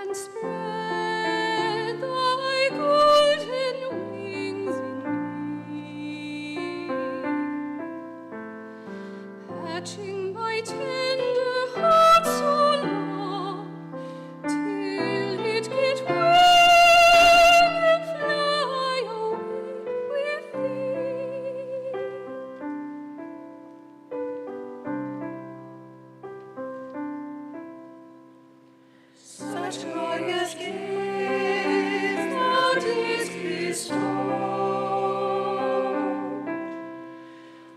Speaker 8: and spread thy golden wings in me, hatching my tender heart so long, till it get well and fly away with thee. Such glorious gifts thou didst bestow,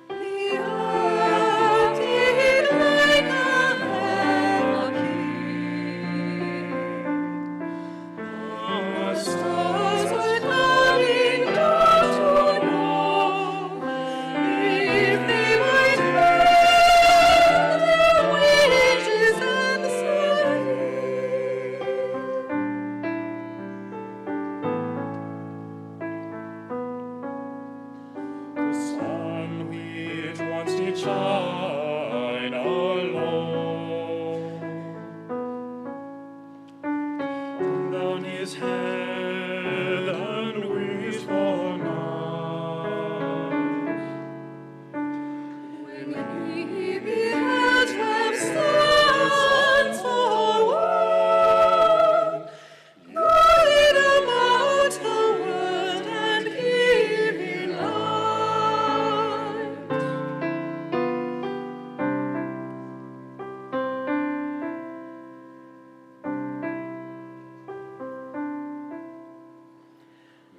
Speaker 8: the earth did like a the stars were coming down to know if they might bear their wages and salary.
Speaker 9: The sun which once did shine alone down his head and wishful night.
Speaker 8: When he beheld them stand for one, guide about the world and giving light.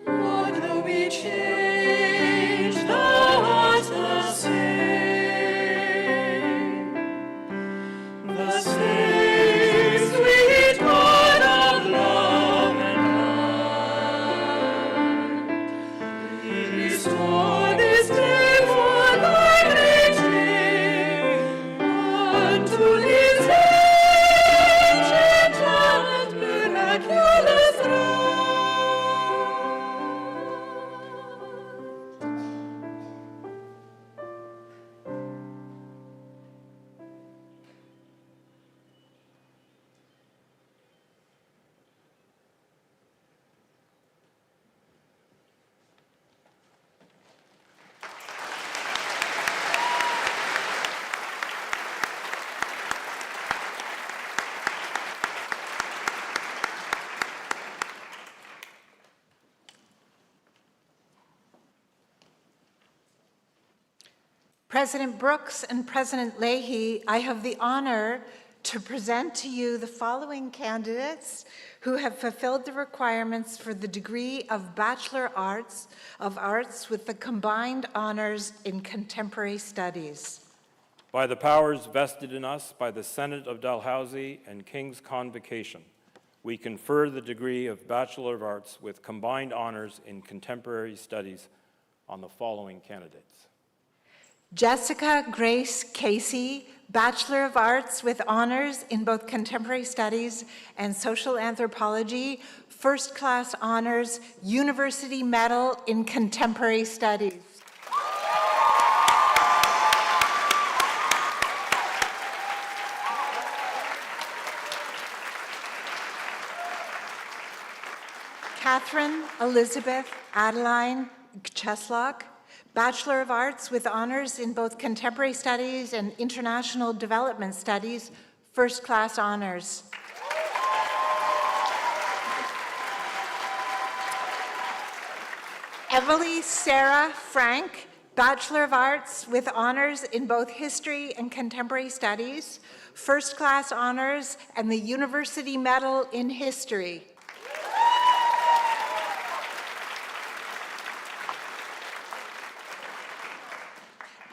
Speaker 8: Lord, though we change, thou art the same. The same sweet God of love and light. Restore this day for thy great name, unto his ancient and miraculous right.
Speaker 7: President Brooks and President Leahy, I have the honor to present to you the following candidates who have fulfilled the requirements for the degree of Bachelor of Arts with the combined honors in Contemporary Studies.
Speaker 5: By the powers vested in us by the Senate of Dalhousie and King's Convocation, we confer the degree of Bachelor of Arts with combined honors in Contemporary Studies on the following candidates.
Speaker 7: Jessica Grace Casey, Bachelor of Arts with honors in both Contemporary Studies and Social Anthropology, first class honors, University Medal in Contemporary Studies. Catherine Elizabeth Adeline Cheslock, Bachelor of Arts with honors in both Contemporary Studies and International Development Studies, first class honors. Emily Sarah Frank, Bachelor of Arts with honors in both History and Contemporary Studies, First Class Honors, and the University Medal in History.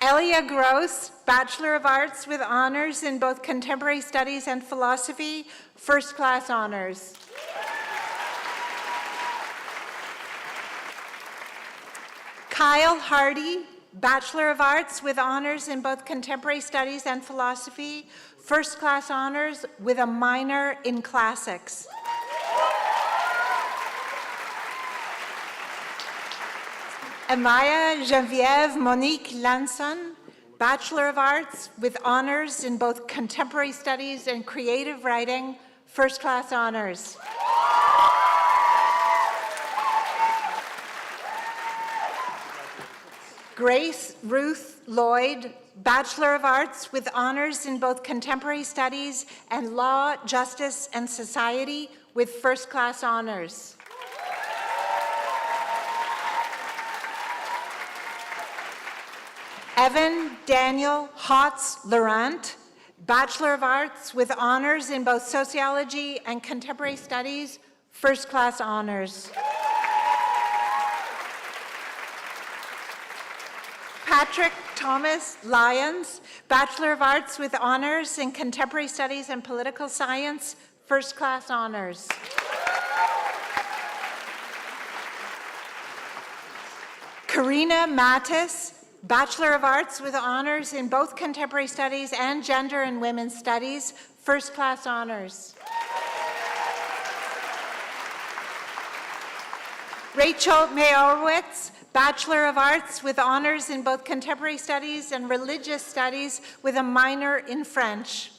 Speaker 7: Elia Gross, Bachelor of Arts with honors in both Contemporary Studies and Philosophy, First Class Honors. Kyle Hardy, Bachelor of Arts with honors in both Contemporary Studies and Philosophy, First Class Honors with a minor in Classics. Amaya Geneviève Monique Lanson, Bachelor of Arts with honors in both Contemporary Studies and Creative Writing, First Class Honors. Grace Ruth Lloyd, Bachelor of Arts with honors in both Contemporary Studies and Law, Justice, and Society with First Class Honors. Evan Daniel Hotz Laurent, Bachelor of Arts with honors in both Sociology and Contemporary Studies, First Class Honors. Patrick Thomas Lyons, Bachelor of Arts with honors in Contemporary Studies and Political Science, First Class Honors. Karina Mattis, Bachelor of Arts with honors in both Contemporary Studies and Gender and Women's Studies, First Class Honors. Rachel Mayorowitz, Bachelor of Arts with honors in both Contemporary Studies and Religious Studies with a minor in French.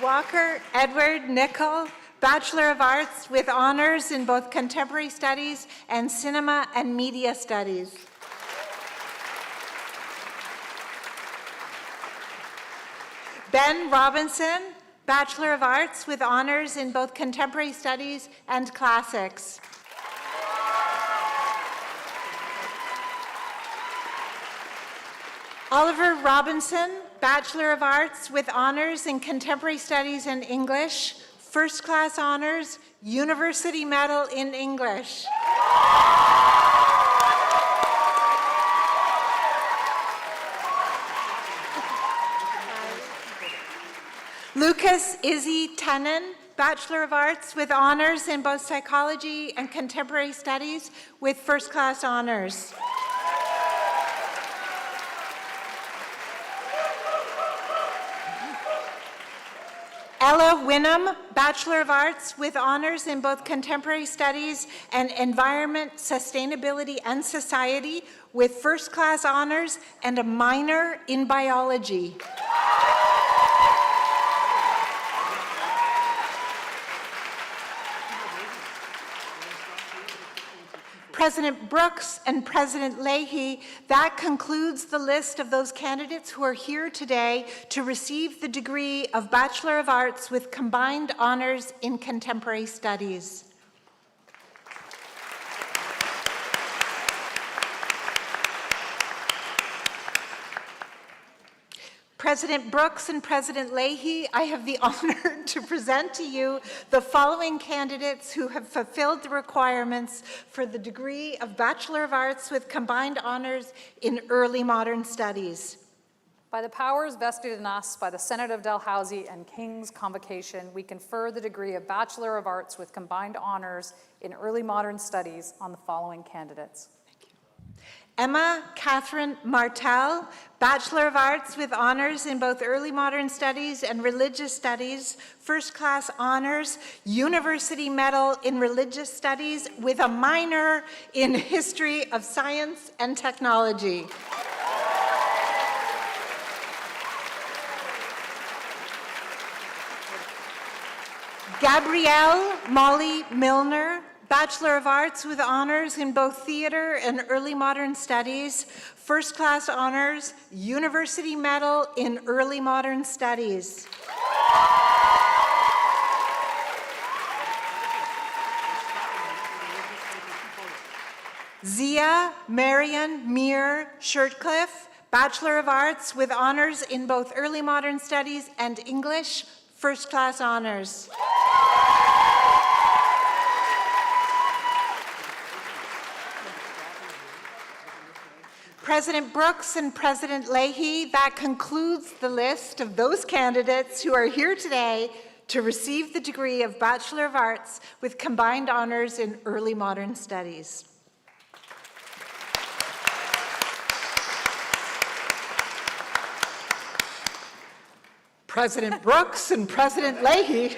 Speaker 7: Walker Edward Nickel, Bachelor of Arts with honors in both Contemporary Studies and Cinema and Media Studies. Ben Robinson, Bachelor of Arts with honors in both Contemporary Studies and Classics. Oliver Robinson, Bachelor of Arts with honors in Contemporary Studies and English, First Class Honors, University Medal in English. Lucas Izzy Tenon, Bachelor of Arts with honors in both Psychology and Contemporary Studies with First Class Honors. Ella Winham, Bachelor of Arts with honors in both Contemporary Studies and Environment, Sustainability, and Society with First Class Honors and a minor in Biology. President Brooks and President Leahy, that concludes the list of those candidates who are here today to receive the degree of Bachelor of Arts with combined honors in Contemporary Studies. President Brooks and President Leahy, I have the honor to present to you the following candidates who have fulfilled the requirements for the degree of Bachelor of Arts with combined honors in Early Modern Studies.
Speaker 6: By the powers vested in us by the Senate of Dalhousie and King's Convocation, we confer the degree of Bachelor of Arts with combined honors in Early Modern Studies on the following candidates.
Speaker 7: Emma Catherine Martel, Bachelor of Arts with honors in both Early Modern Studies and Religious Studies, First Class Honors, University Medal in Religious Studies with a minor in History of Science and Technology. Gabrielle Molly Milner, Bachelor of Arts with honors in both Theater and Early Modern Studies, First Class Honors, University Medal in Early Modern Studies. Zia Marion Meir Shirtcliffe, Bachelor of Arts with honors in both Early Modern Studies and English, first-class honors. President Brooks and President Leahy, that concludes the list of those candidates who are here today to receive the degree of Bachelor of Arts with combined honors in Early Modern Studies. President Brooks and President Leahy,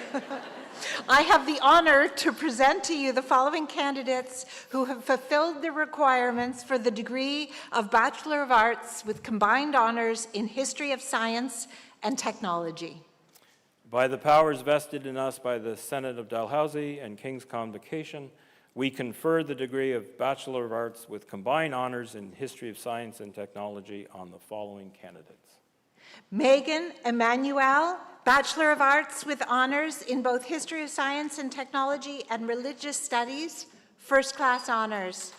Speaker 7: I have the honor to present to you the following candidates who have fulfilled the requirements for the degree of Bachelor of Arts with combined honors in History of Science and Technology.
Speaker 5: By the powers vested in us by the Senate of Dalhousie and King's Convocation, we confer the degree of Bachelor of Arts with combined honors in History of Science and Technology on the following candidates.
Speaker 7: Megan Emmanuel, Bachelor of Arts with honors in both History of Science and Technology and Religious Studies, first-class honors.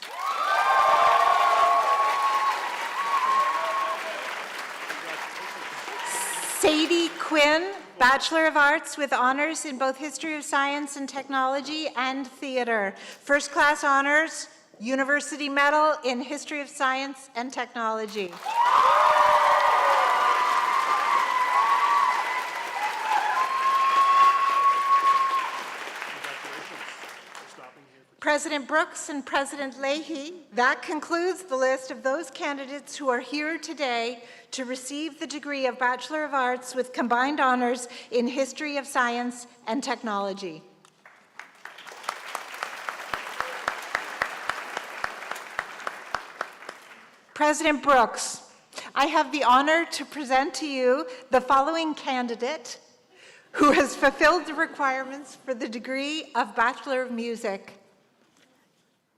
Speaker 7: Sadie Quinn, Bachelor of Arts with honors in both History of Science and Technology and Theater, first-class honors, University Medal in History of Science and Technology. President Brooks and President Leahy, that concludes the list of those candidates who are here today to receive the degree of Bachelor of Arts with combined honors in History of Science and Technology. President Brooks, I have the honor to present to you the following candidate who has fulfilled the requirements for the degree of Bachelor of Music.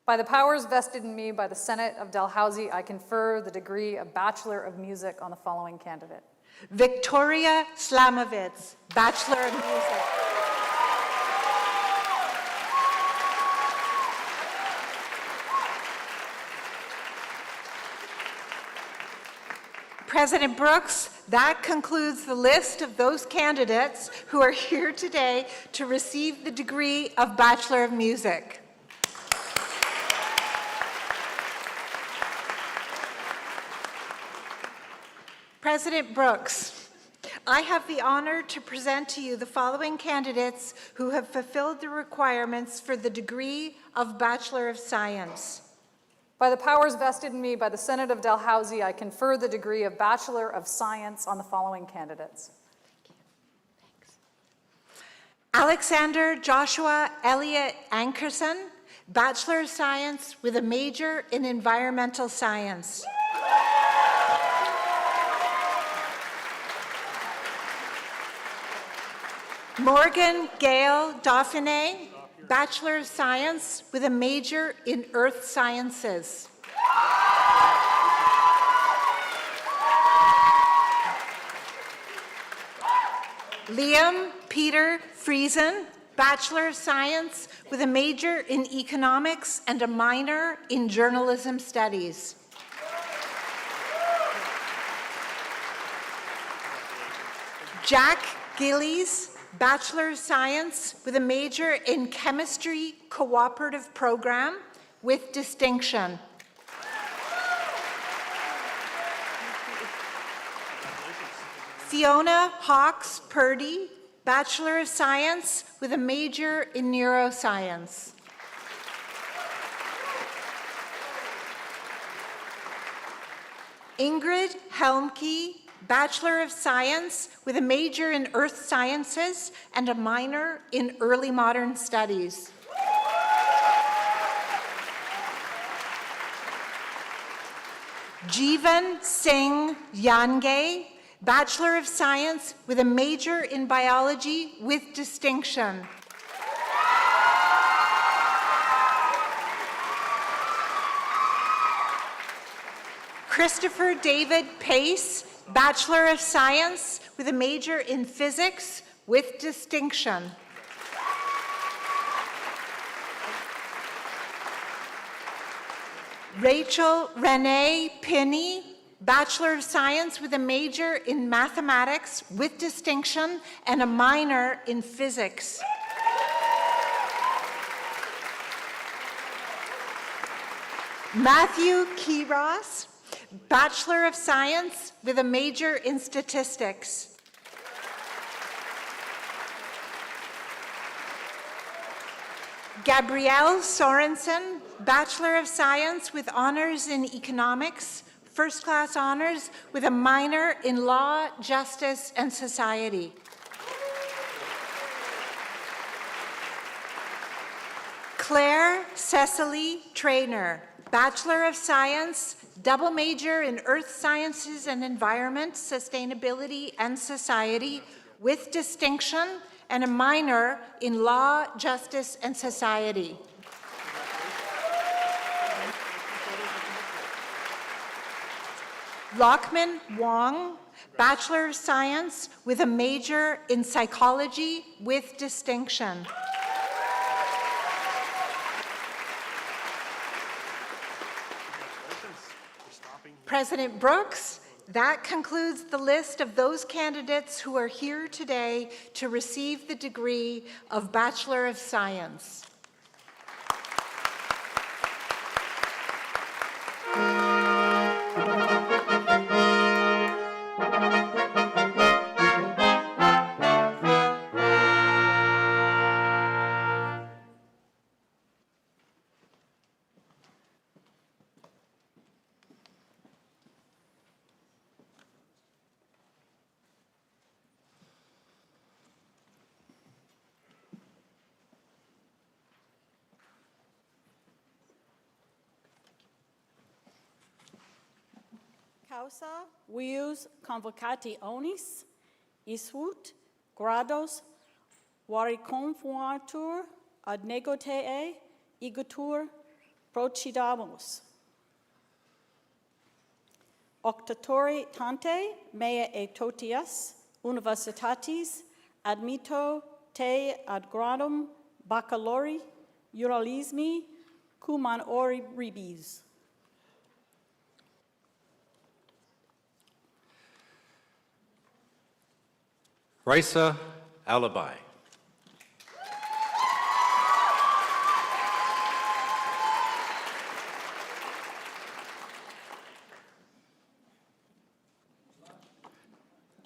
Speaker 6: By the powers vested in me by the Senate of Dalhousie, I confer the degree of Bachelor of Music on the following candidate.
Speaker 7: Victoria Slamovitz, Bachelor of Music. President Brooks, that concludes the list of those candidates who are here today to receive the degree of Bachelor of Music. President Brooks, I have the honor to present to you the following candidates who have fulfilled the requirements for the degree of Bachelor of Science.
Speaker 6: By the powers vested in me by the Senate of Dalhousie, I confer the degree of Bachelor of Science on the following candidates.
Speaker 7: Alexander Joshua Elliott Ankerson, Bachelor of Science with a major in Environmental Science. Morgan Gale Dauphiné, Bachelor of Science with a major in Earth Sciences. Liam Peter Friesen, Bachelor of Science with a major in Economics and a minor in Journalism Studies. Jack Gillies, Bachelor of Science with a major in Chemistry Cooperative Program with distinction. Fiona Hawks Purdy, Bachelor of Science with a major in Neuroscience. Ingrid Helmke, Bachelor of Science with a major in Earth Sciences and a minor in Early Modern Studies. Jeevan Singh Yange, Bachelor of Science with a major in Biology with distinction. Christopher David Pace, Bachelor of Science with a major in Physics with distinction. Rachel Renee Pinney, Bachelor of Science with a major in mathematics with distinction and a minor in physics. Matthew Kiros, Bachelor of Science with a major in statistics. Gabrielle Sorensen, Bachelor of Science with honors in economics, first-class honors with a minor in law, justice, and society. Claire Cecily Traynor, Bachelor of Science, double major in Earth Sciences and Environment, Sustainability, and Society with distinction, and a minor in Law, Justice, and Society. Lochman Wong, Bachelor of Science with a major in Psychology with distinction. President Brooks, that concludes the list of those candidates who are here today to receive the degree of Bachelor of Science.
Speaker 10: Causa vius convocationis isvut grados variconfuatur ad negotee igitur procidamus. Octatori tante mea et totias universitatis admitto te ad gradum baccalaureus juralismi cum an oribis.
Speaker 11: Raisa Alibi.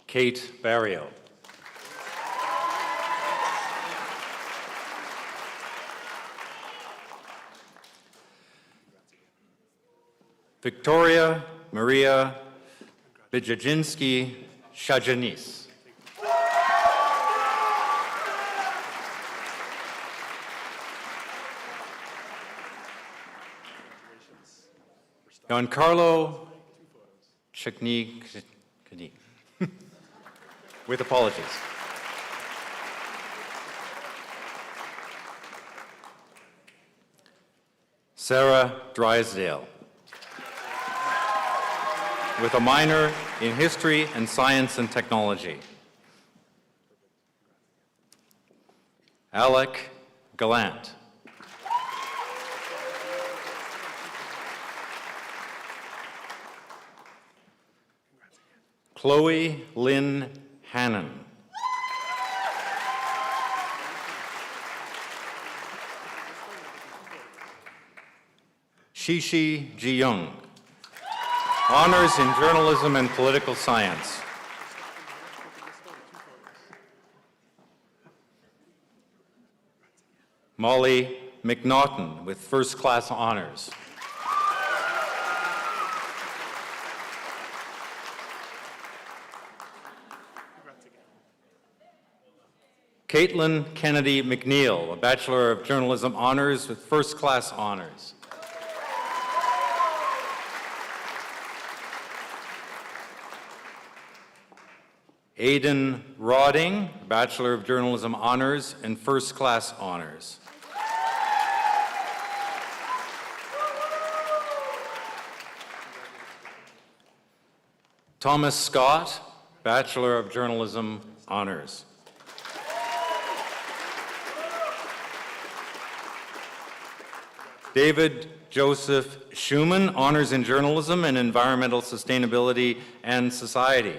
Speaker 11: Kate Barrio. Victoria Maria Bijajinski-Shajanis. Giancarlo Chikni, with apologies. Sarah Drysdale, with a minor in History and Science and Technology. Alec Gallant. Chloe Lynn Hannon. Shishi Ji-young. Honors in Journalism and Political Science. Molly McNaughton with first-class honors. Caitlin Kennedy McNeil, a Bachelor of Journalism honors with first-class honors. Aidan Rodding, Bachelor of Journalism honors and first-class honors. Thomas Scott, Bachelor of Journalism honors. David Joseph Schumann, Honors in Journalism and Environmental Sustainability and Society.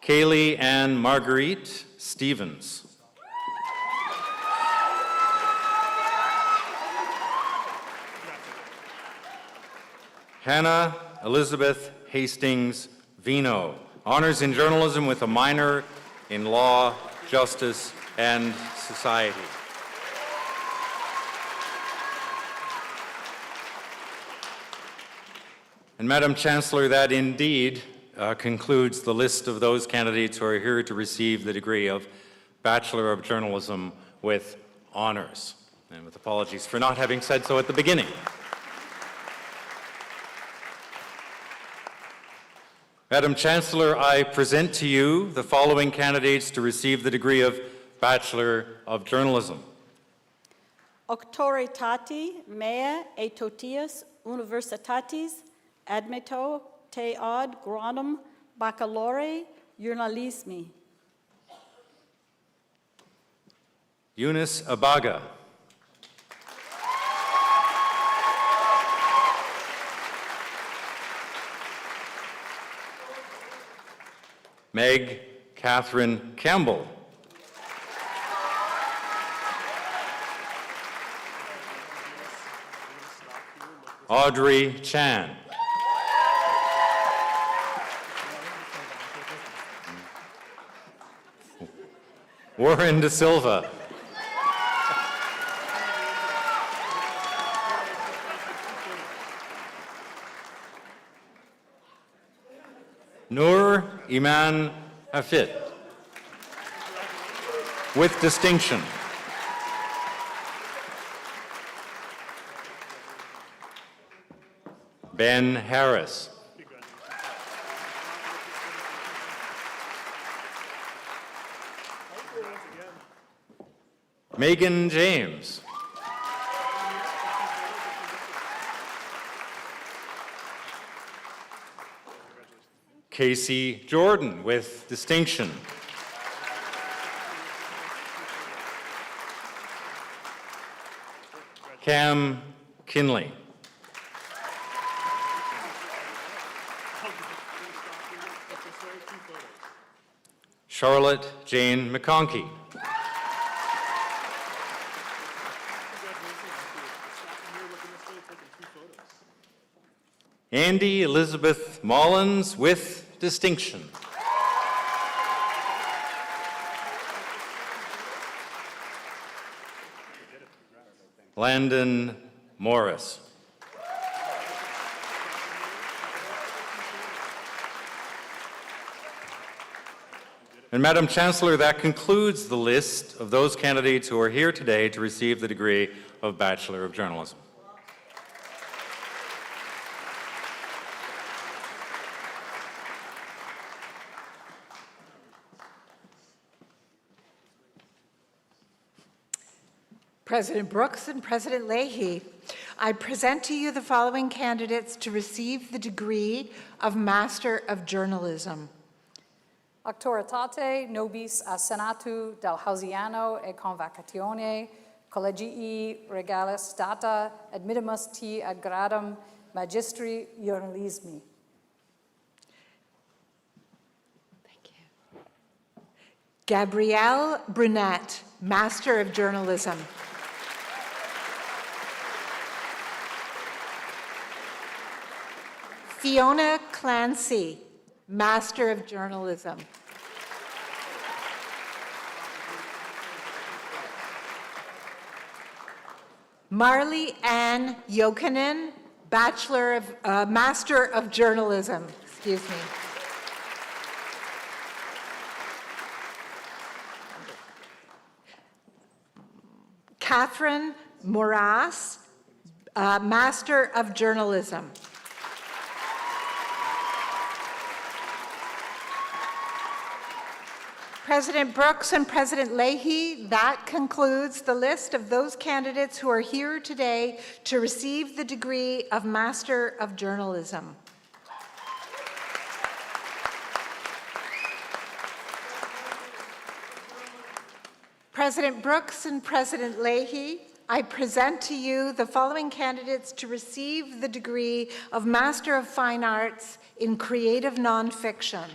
Speaker 11: Kaylee Ann Marguerite Stevens. Hannah Elizabeth Hastings Vino, Honors in Journalism with a minor in Law, Justice, and Society. And Madam Chancellor, that indeed concludes the list of those candidates who are here to receive the degree of Bachelor of Journalism with honors. And with apologies for not having said so at the beginning. Madam Chancellor, I present to you the following candidates to receive the degree of Bachelor of Journalism.
Speaker 10: Octore Tati, Mea Etotius Universitatis, Admito te ad gradum baccalaureate journalismi.
Speaker 11: Eunice Abaga. Meg Catherine Campbell. Audrey Chan. Warren De Silva. Noor Iman Hafid, with distinction. Ben Harris. Megan James. Casey Jordan, with distinction. Cam Kinley. Charlotte Jane McConkey. Andy Elizabeth Mullins, with distinction. Landon Morris. And Madam Chancellor, that concludes the list of those candidates who are here today to receive the degree of Bachelor of Journalism.
Speaker 7: President Brooks and President Leahy, I present to you the following candidates to receive the degree of Master of Journalism.
Speaker 6: Auctoritate nobis a senatu del Hausiano e convocatione collegii regalis data admittimus ti ad gradum magistri journalismi.
Speaker 7: Thank you. Gabrielle Brunette, Master of Journalism. Fiona Clancy, Master of Journalism. Marley Ann Jokinen, Master of Journalism. Excuse me. Catherine Moras, Master of Journalism. President Brooks and President Leahy, that concludes the list of those candidates who are here today to receive the degree of Master of Journalism. President Brooks and President Leahy, I present to you the following candidates to receive the degree of Master of Fine Arts in Creative Nonfiction.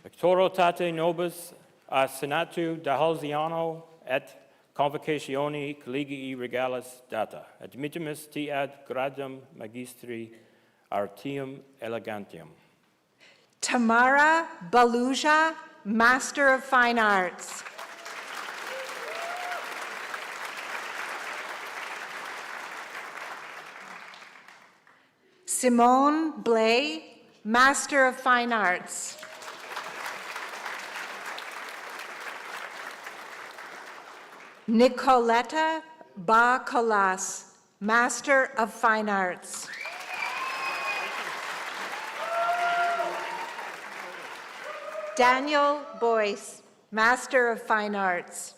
Speaker 5: Doctoritate nobis a senatu Dahalziano et convocatione collegii regalis data, admittimus te ad gradum magistri artium elegantium.
Speaker 7: Tamara Baluja, Master of Fine Arts. Simone Blay, Master of Fine Arts. Nicoletta Ba-Colas, Master of Fine Arts. Daniel Boyce, Master of Fine Arts.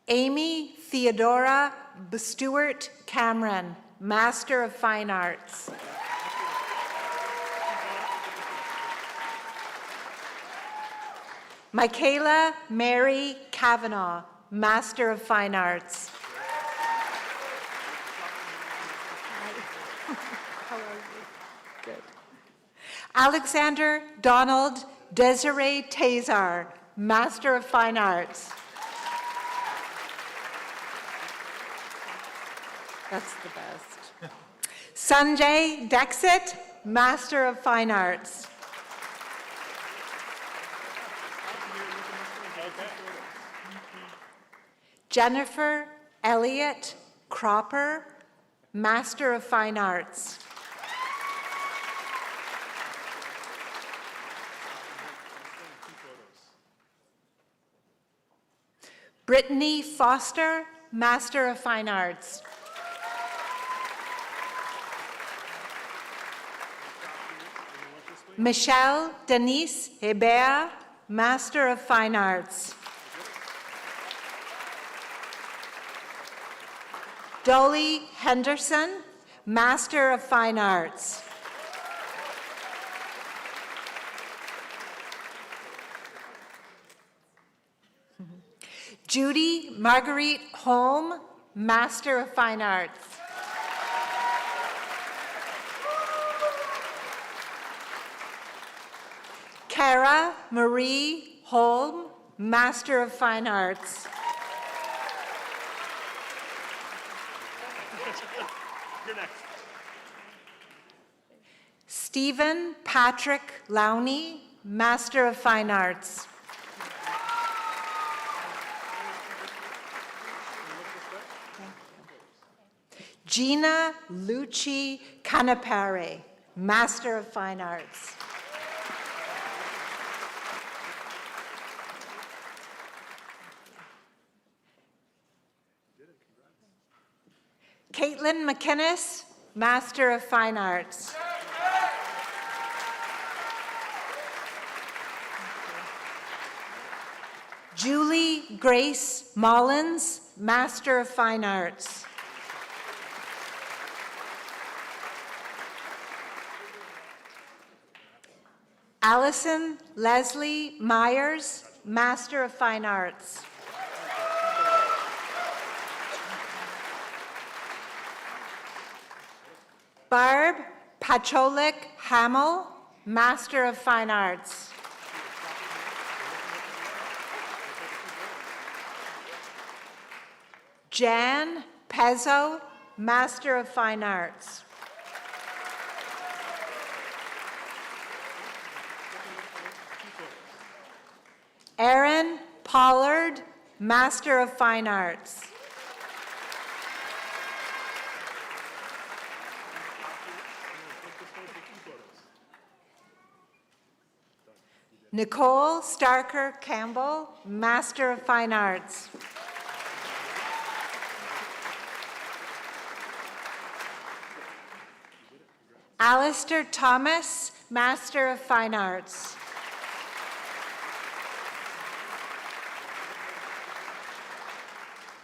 Speaker 7: Amy Theodora Stewart Cameron, Master of Fine Arts. Michaela Mary Kavanaugh, Master of Fine Arts. Good. Alexander Donald Desiree Tazar, Master of Fine Arts. That's the best. Sanjay Dixit, Master of Fine Arts. Jennifer Elliott Cropper, Master of Fine Arts. Brittany Foster, Master of Fine Arts. Michelle Denise Hebert, Master of Fine Arts. Dolly Henderson, Master of Fine Arts. Judy Marguerite Holm, Master of Fine Arts. Cara Marie Holm, Master of Fine Arts.
Speaker 9: You're next.
Speaker 7: Stephen Patrick Lowney, Master of Fine Arts. Gina Lucci Canapare, Master of Fine Arts. Caitlin McInnes, Master of Fine Arts. Julie Grace Mullins, Master of Fine Arts. Allison Leslie Myers, Master of Fine Arts. Barb Pacholik Hamill, Master of Fine Arts. Jan Pezzo, Master of Fine Arts. Aaron Pollard, Master of Fine Arts. Nicole Starker Campbell, Master of Fine Arts. Alistair Thomas, Master of Fine Arts.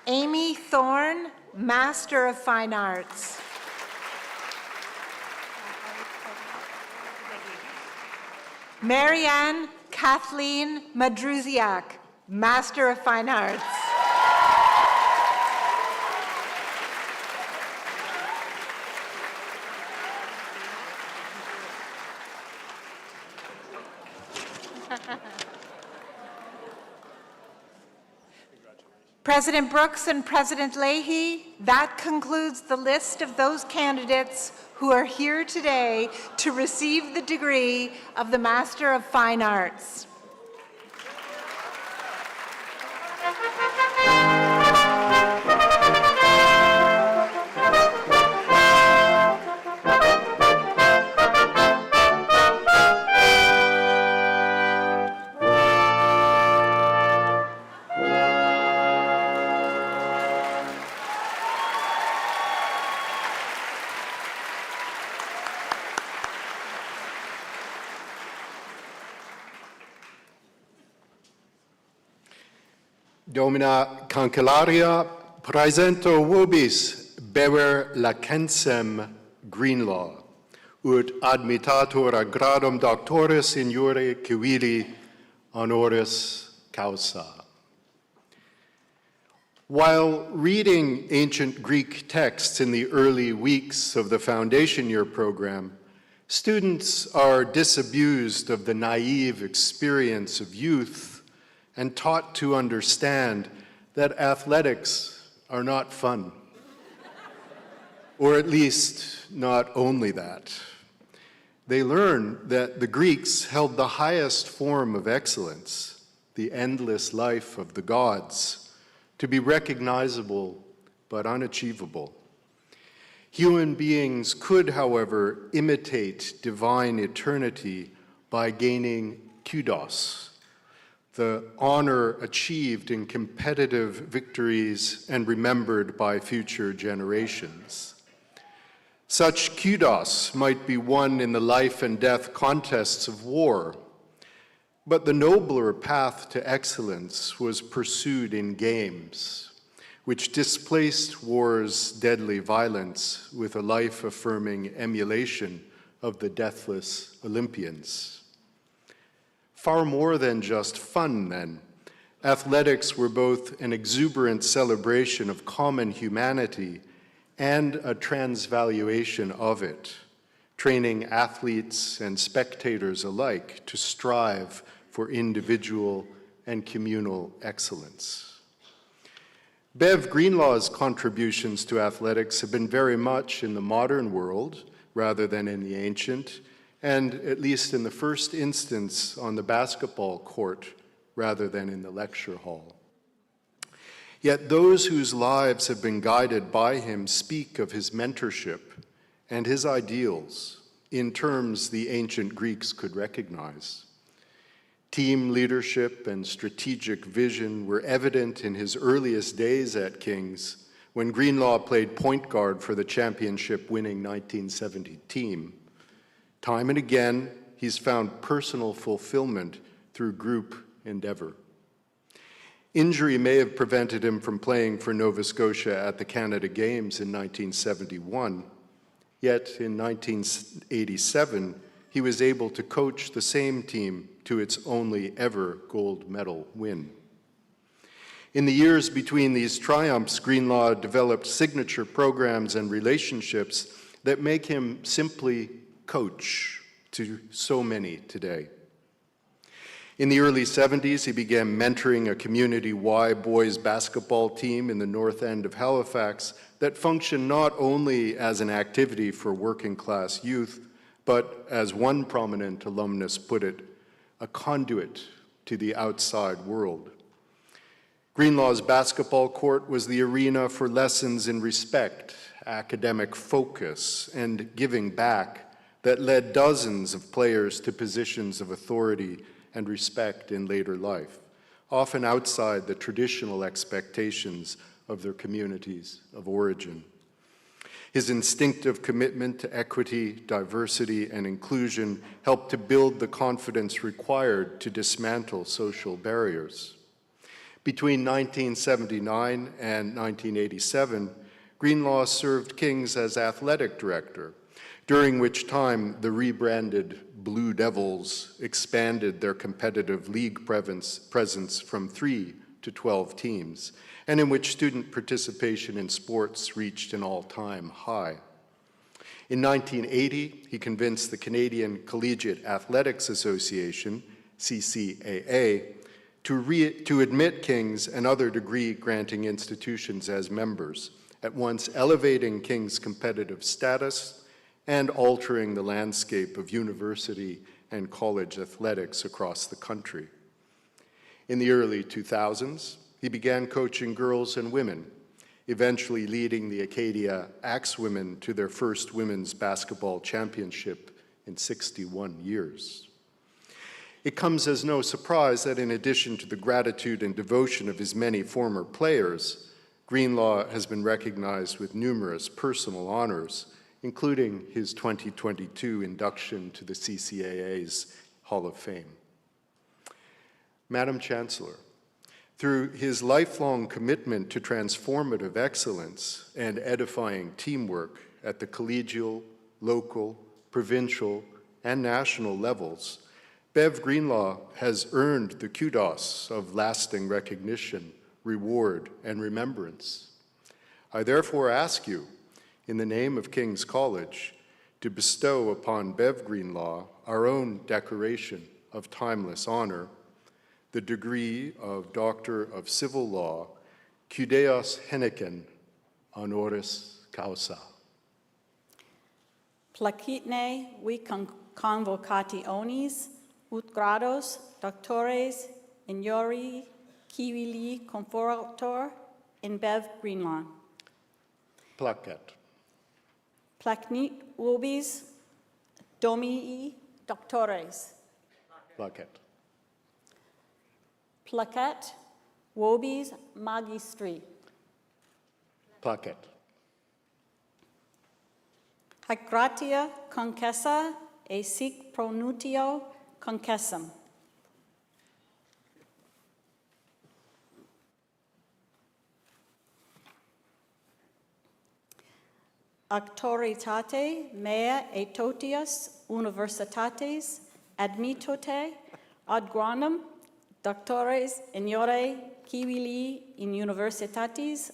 Speaker 7: Amy Thorne, Master of Fine Arts. Marianne Kathleen Madruziak, Master of Fine Arts. President Brooks and President Leahy, that concludes the list of those candidates who are here today to receive the degree of the Master of Fine Arts.
Speaker 12: Domina Cancellaria praesento vobis bever lacensem Greenlaw, ut admitator a gradum doctoris in iure civili honoris causa. While reading ancient Greek texts in the early weeks of the foundation year program, students are disabused of the naive experience of youth and taught to understand that athletics are not fun, or at least not only that. They learn that the Greeks held the highest form of excellence, the endless life of the gods, to be recognizable but unachievable. Human beings could, however, imitate divine eternity by gaining kudos, the honor achieved in competitive victories and remembered by future generations. Such kudos might be won in the life and death contests of war, but the nobler path to excellence was pursued in games, which displaced war's deadly violence with a life-affirming emulation of the deathless Olympians. Far more than just fun, then, athletics were both an exuberant celebration of common humanity and a transvaluation of it, training athletes and spectators alike to strive for individual and communal excellence. Bev Greenlaw's contributions to athletics have been very much in the modern world rather than in the ancient, and at least in the first instance on the basketball court rather than in the lecture hall. Yet those whose lives have been guided by him speak of his mentorship and his ideals in terms the ancient Greeks could recognize. Team leadership and strategic vision were evident in his earliest days at King's when Greenlaw played point guard for the championship-winning 1970 team. Time and again, he's found personal fulfillment through group endeavor. Injury may have prevented him from playing for Nova Scotia at the Canada Games in 1971, yet in 1987, he was able to coach the same team to its only ever gold medal win. In the years between these triumphs, Greenlaw developed signature programs and relationships that make him simply coach to so many today. In the early 70s, he began mentoring a community-wide boys basketball team in the north end of Halifax that functioned not only as an activity for working-class youth, but, as one prominent alumnus put it, a conduit to the outside world. Greenlaw's basketball court was the arena for lessons in respect, academic focus, and giving back that led dozens of players to positions of authority and respect in later life, often outside the traditional expectations of their communities of origin. His instinctive commitment to equity, diversity, and inclusion helped to build the confidence required to dismantle social barriers. Between 1979 and 1987, Greenlaw served King's as athletic director, during which time the rebranded Blue Devils expanded their competitive league presence from 3 to 12 teams, and in which student participation in sports reached an all-time high. In 1980, he convinced the Canadian Collegiate Athletics Association, CCAA, to admit King's and other degree-granting institutions as members, at once elevating King's competitive status and altering the landscape of university and college athletics across the country. In the early 2000s, he began coaching girls and women, eventually leading the Acadia Axewomen to their first women's basketball championship in 61 years. It comes as no surprise that in addition to the gratitude and devotion of his many former players, Greenlaw has been recognized with numerous personal honors, including his 2022 induction to the CCAA's Hall of Fame. Madam Chancellor, through his lifelong commitment to transformative excellence and edifying teamwork at the collegial, local, provincial, and national levels, Bev Greenlaw has earned the kudos of lasting recognition, reward, and remembrance. I therefore ask you, in the name of King's College, to bestow upon Bev Greenlaw our own decoration of timeless honor, the degree of Doctor of Civil Law, Cudeos Henneken honoris causa.
Speaker 10: Placitne vi convocationis ut grados doctores ignori civili confortor in Bev Greenlaw.
Speaker 12: Placet.
Speaker 10: Placnit vobis domii doctores.
Speaker 12: Placet.
Speaker 10: Placet vobis magistri.
Speaker 12: Placet.
Speaker 10: Hac gratia concessa e sic pronutio concessum. Auctoritate mea et totius universitates admittote ad grandum doctores ignore civili in universitatis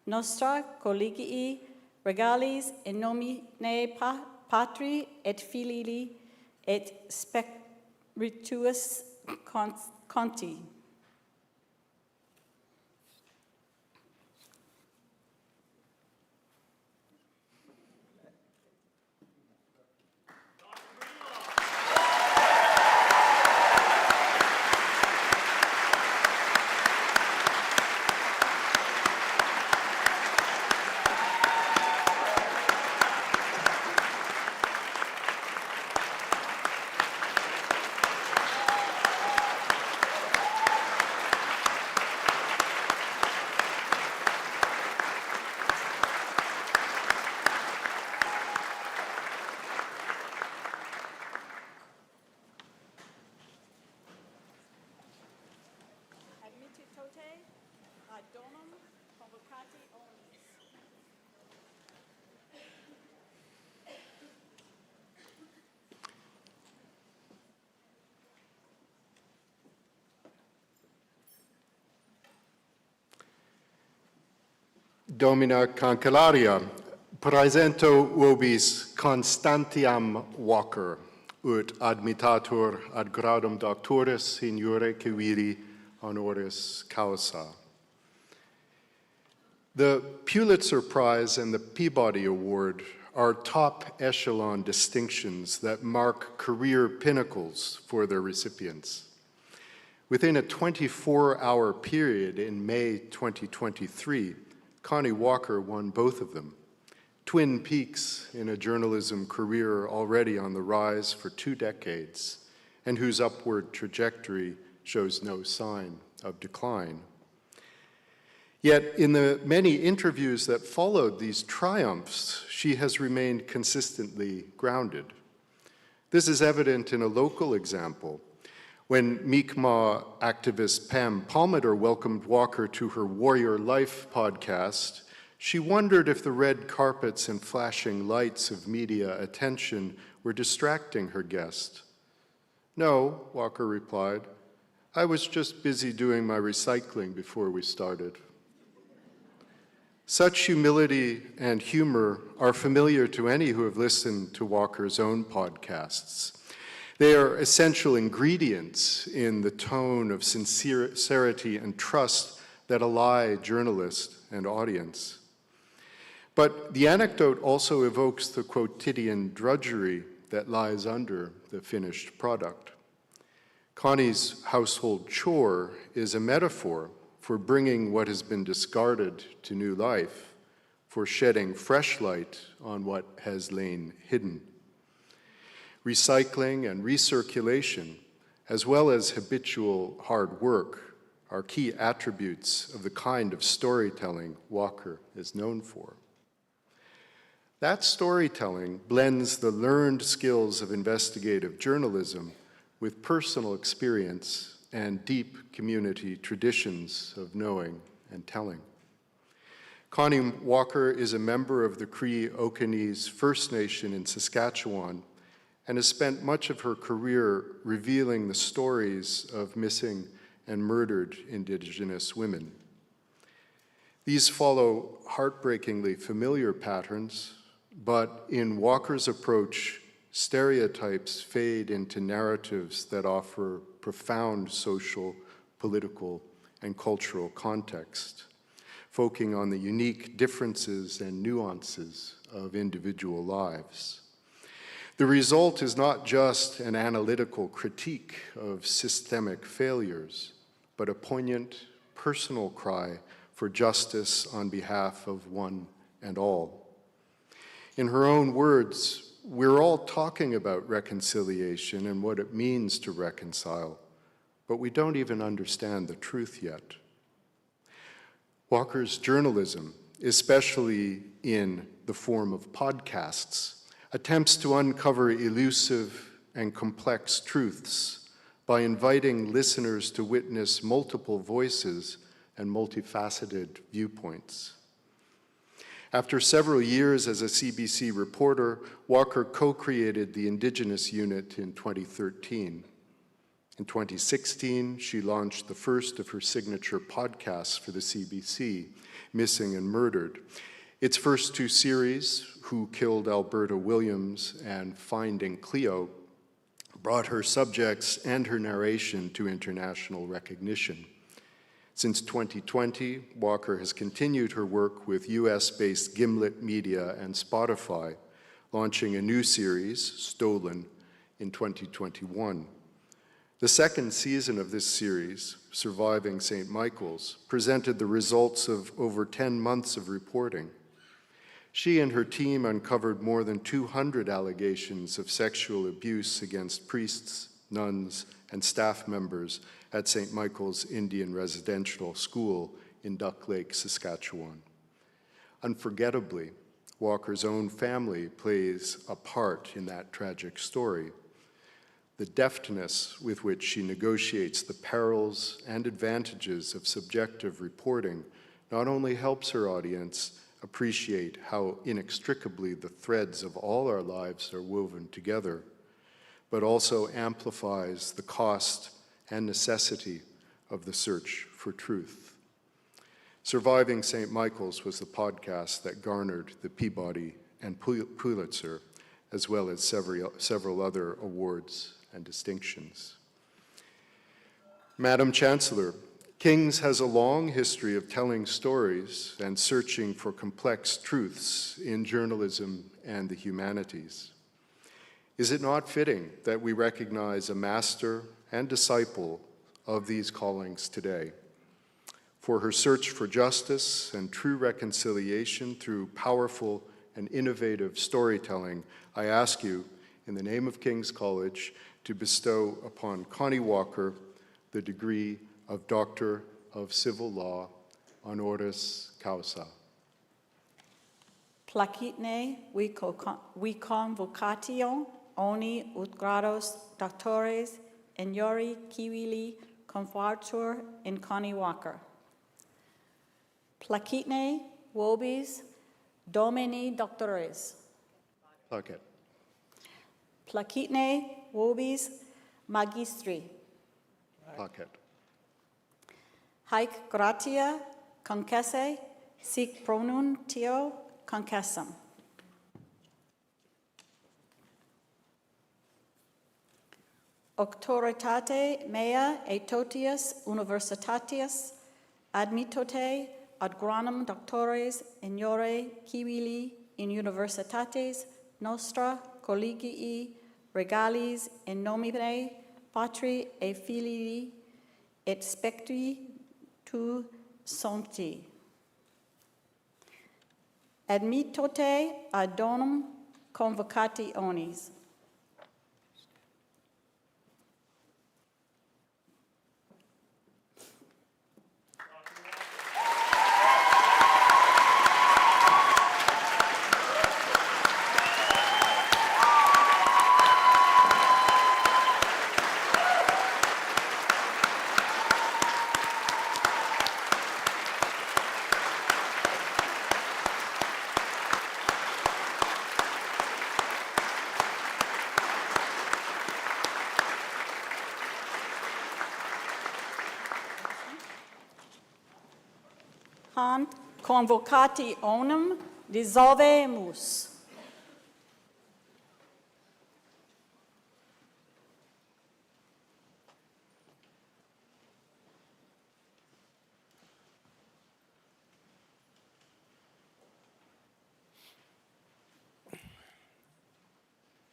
Speaker 10: nostra collegii regalis in nomine Patri et Filii et Spiritus Conti. Ad donum convocati omnes.
Speaker 12: Domina Cancellaria, praesento vobis Constantiam Walker, ut admitator ad gradum doctoris in iure civili honoris causa. The Pulitzer Prize and the Peabody Award are top echelon distinctions that mark career pinnacles for their recipients. Within a 24-hour period in May 2023, Connie Walker won both of them. Twin peaks in a journalism career already on the rise for 2 decades, and whose upward trajectory shows no sign of decline. Yet in the many interviews that followed these triumphs, she has remained consistently grounded. This is evident in a local example. When Mi'kmaq activist Pam Palmater welcomed Walker to her Warrior Life podcast, She wondered if the red carpets and flashing lights of media attention were distracting her guest. "No," Walker replied. "I was just busy doing my recycling before we started." Such humility and humor are familiar to any who have listened to Walker's own podcasts. They are essential ingredients in the tone of sincerity and trust that ally journalist and audience. But the anecdote also evokes the quotidian drudgery that lies under the finished product. Connie's household chore is a metaphor for bringing what has been discarded to new life, for shedding fresh light on what has lain hidden. Recycling and recirculation, as well as habitual hard work, are key attributes of the kind of storytelling Walker is known for. That storytelling blends the learned skills of investigative journalism with personal experience and deep community traditions of knowing and telling. Connie Walker is a member of the Cree Okonee First Nation in Saskatchewan and has spent much of her career revealing the stories of missing and murdered Indigenous women. These follow heartbreakingly familiar patterns, but in Walker's approach, stereotypes fade into narratives that offer profound social, political, and cultural context, focusing on the unique differences and nuances of individual lives. The result is not just an analytical critique of systemic failures, but a poignant, personal cry for justice on behalf of one and all. In her own words, we're all talking about reconciliation and what it means to reconcile, but we don't even understand the truth yet. Walker's journalism, especially in the form of podcasts, attempts to uncover elusive and complex truths by inviting listeners to witness multiple voices and multifaceted viewpoints. After several years as a CBC reporter, Walker co-created the Indigenous Unit in 2013. In 2016, she launched the first of her signature podcasts for the CBC, Missing and Murdered. Its first two series, Who Killed Alberta Williams and Finding Cleo, brought her subjects and her narration to international recognition. Since 2020, Walker has continued her work with US-based Gimlet Media and Spotify, launching a new series, Stolen, in 2021. The second season of this series, Surviving St. Michael's, presented the results of over 10 months of reporting. She and her team uncovered more than 200 allegations of sexual abuse against priests, nuns, and staff members at St. Michael's Indian Residential School in Duck Lake, Saskatchewan. Unforgettably, Walker's own family plays a part in that tragic story. The deftness with which she negotiates the perils and advantages of subjective reporting not only helps her audience appreciate how inextricably the threads of all our lives are woven together, but also amplifies the cost and necessity of the search for truth. Surviving St. Michael's was the podcast that garnered the Peabody and Pulitzer, as well as several other awards and distinctions. Madam Chancellor, King's has a long history of telling stories and searching for complex truths in journalism and the humanities. Is it not fitting that we recognize a master and disciple of these callings today? For her search for justice and true reconciliation through powerful and innovative storytelling, I ask you, in the name of King's College, to bestow upon Connie Walker the degree of Doctor of Civil Law, honoris causa.
Speaker 10: Placitne we convocatio oni ut grados doctores ignori civili confartur in Connie Walker. Placitne vobis Domini Doctores.
Speaker 12: Placet.
Speaker 10: Placitne vobis Magistri.
Speaker 12: Placet.
Speaker 10: Haec gratia concesse sic pronuntio concessum. Auctoritate mea et totius universitatius admittote ad granum doctores ignore civili in universitates nostra collegii regalis in nomine Patri et Filii et Spiritu Sancti. Admittote ad donum convocationis. Han convocationem dissolvemus.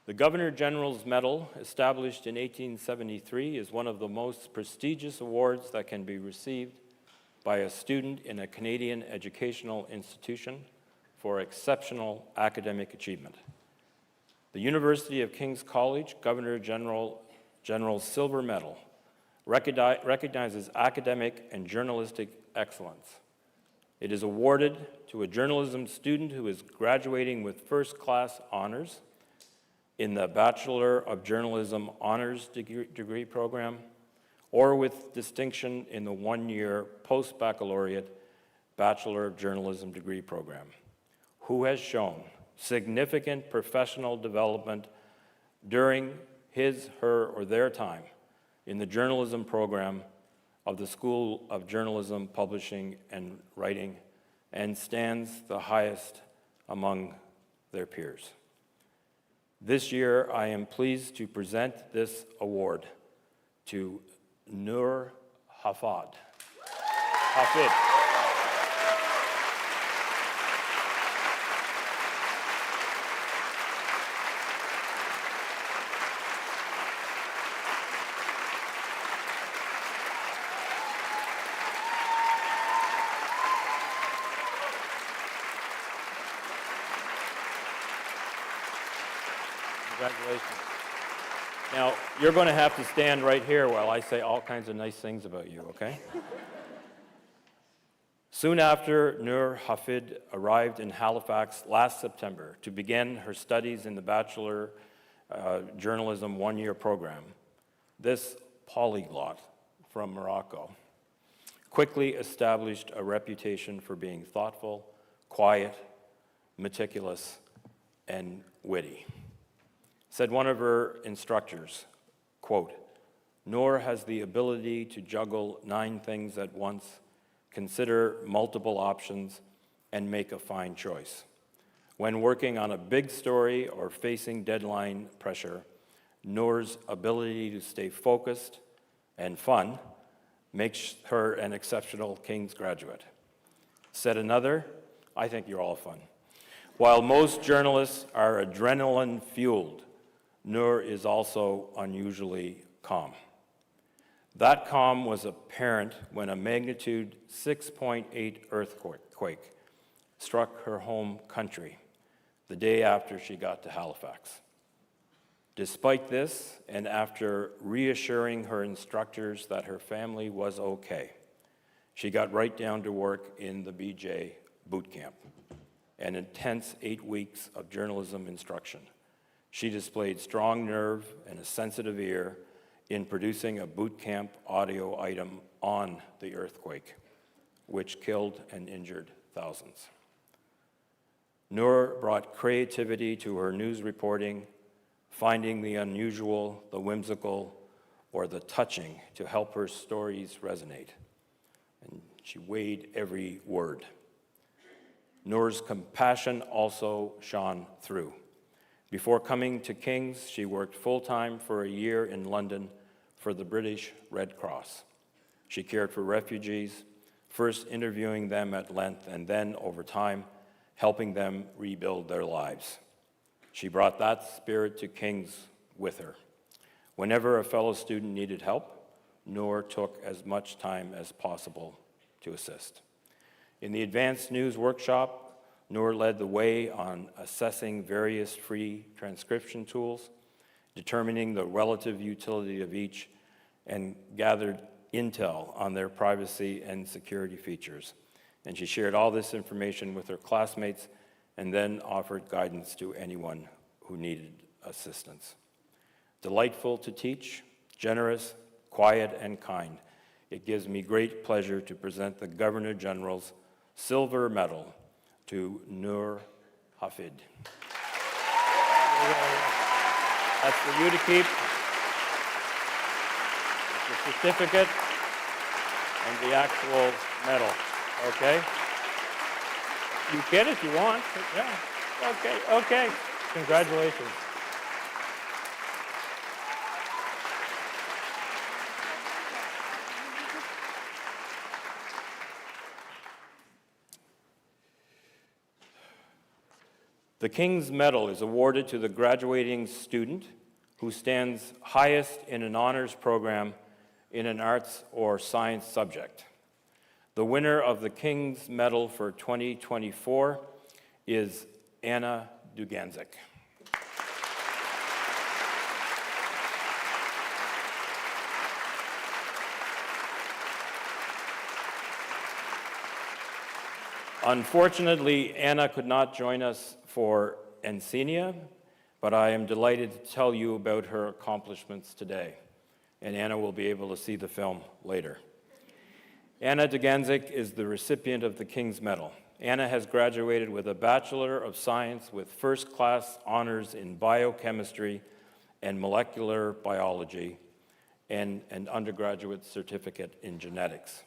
Speaker 5: The Governor General's Medal, established in 1873, is one of the most prestigious awards that can be received by a student in a Canadian educational institution for exceptional academic achievement. The University of King's College Governor General's Silver Medal recognizes academic and journalistic excellence. It is awarded to a journalism student who is graduating with first-class honors in the Bachelor of Journalism Honors Degree Program, or with distinction in the one-year post-baccalaureate Bachelor of Journalism Degree Program, who has shown significant professional development during his, her, or their time in the journalism program of the School of Journalism, Publishing, and Writing, and stands the highest among their peers. This year, I am pleased to present this award to Nur Hafid. Congratulations. Now, you're going to have to stand right here while I say all kinds of nice things about you, okay? Soon after Nur Hafid arrived in Halifax last September to begin her studies in the Bachelor Journalism one-year program, this polyglot from Morocco quickly established a reputation for being thoughtful, quiet, meticulous, and witty. Said one of her instructors, quote, "Noor has the ability to juggle 9 things at once, consider multiple options, and make a fine choice. When working on a big story or facing deadline pressure, Noor's ability to stay focused and fun makes her an exceptional King's graduate." Said another, "I think you're all fun. While most journalists are adrenaline-fueled, Noor is also unusually calm." That calm was apparent when a magnitude 6.8 earthquake struck her home country the day after she got to Halifax. Despite this, and after reassuring her instructors that her family was okay, she got right down to work in the BJ boot camp, an intense 8 weeks of journalism instruction. She displayed strong nerve and a sensitive ear in producing a boot camp audio item on the earthquake, which killed and injured thousands. Noor brought creativity to her news reporting, finding the unusual, the whimsical, or the touching to help her stories resonate. And she weighed every word. Noor's compassion also shone through. Before coming to King's, she worked full-time for a year in London for the British Red Cross. She cared for refugees, first interviewing them at length and then, over time, helping them rebuild their lives. She brought that spirit to King's with her. Whenever a fellow student needed help, Noor took as much time as possible to assist. In the advanced news workshop, Noor led the way on assessing various free transcription tools, determining the relative utility of each, and gathered intel on their privacy and security features. And she shared all this information with her classmates and then offered guidance to anyone who needed assistance. Delightful to teach, generous, quiet, and kind, it gives me great pleasure to present the Governor General's Silver Medal to Noor Hafid. That's for you to keep. The certificate and the actual medal, okay? You can if you want, yeah. Okay. Congratulations. The King's Medal is awarded to the graduating student who stands highest in an honors program in an arts or science subject. The winner of the King's Medal for 2024 is Anna Duganzik. Unfortunately, Anna could not join us for Encenia, but I am delighted to tell you about her accomplishments today, and Anna will be able to see the film later. Anna Duganzik is the recipient of the King's Medal. Anna has graduated with a Bachelor of Science with first-class honors in biochemistry and molecular biology, and an undergraduate certificate in genetics.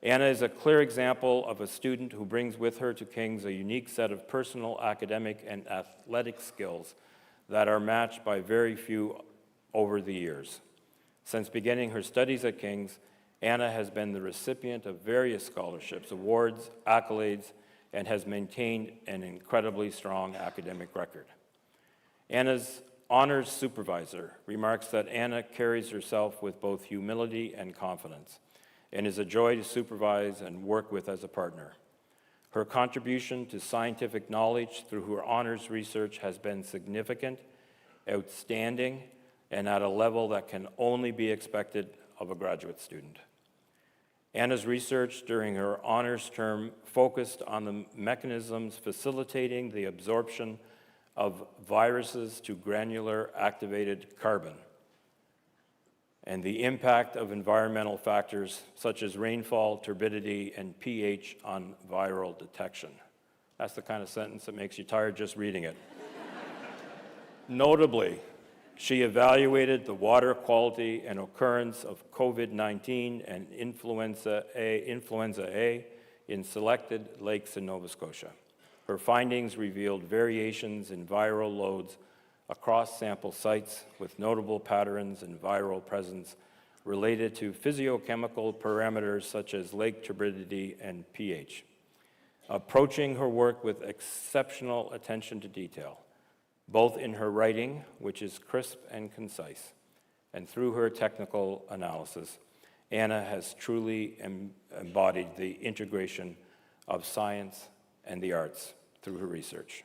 Speaker 5: Anna is a clear example of a student who brings with her to King's a unique set of personal, academic, and athletic skills that are matched by very few over the years. Since beginning her studies at King's, Anna has been the recipient of various scholarships, awards, accolades, and has maintained an incredibly strong academic record. Anna's honors supervisor remarks that Anna carries herself with both humility and confidence, and is a joy to supervise and work with as a partner. Her contribution to scientific knowledge through her honors research has been significant, outstanding, and at a level that can only be expected of a graduate student. Anna's research during her honors term focused on the mechanisms facilitating the absorption of viruses to granular activated carbon, and the impact of environmental factors such as rainfall, turbidity, and pH on viral detection. That's the kind of sentence that makes you tired just reading it. Notably, she evaluated the water quality and occurrence of COVID-19 and influenza A in selected lakes in Nova Scotia. Her findings revealed variations in viral loads across sample sites with notable patterns in viral presence related to physiochemical parameters such as lake turbidity and pH. Approaching her work with exceptional attention to detail, both in her writing, which is crisp and concise, and through her technical analysis, Anna has truly embodied the integration of science and the arts through her research.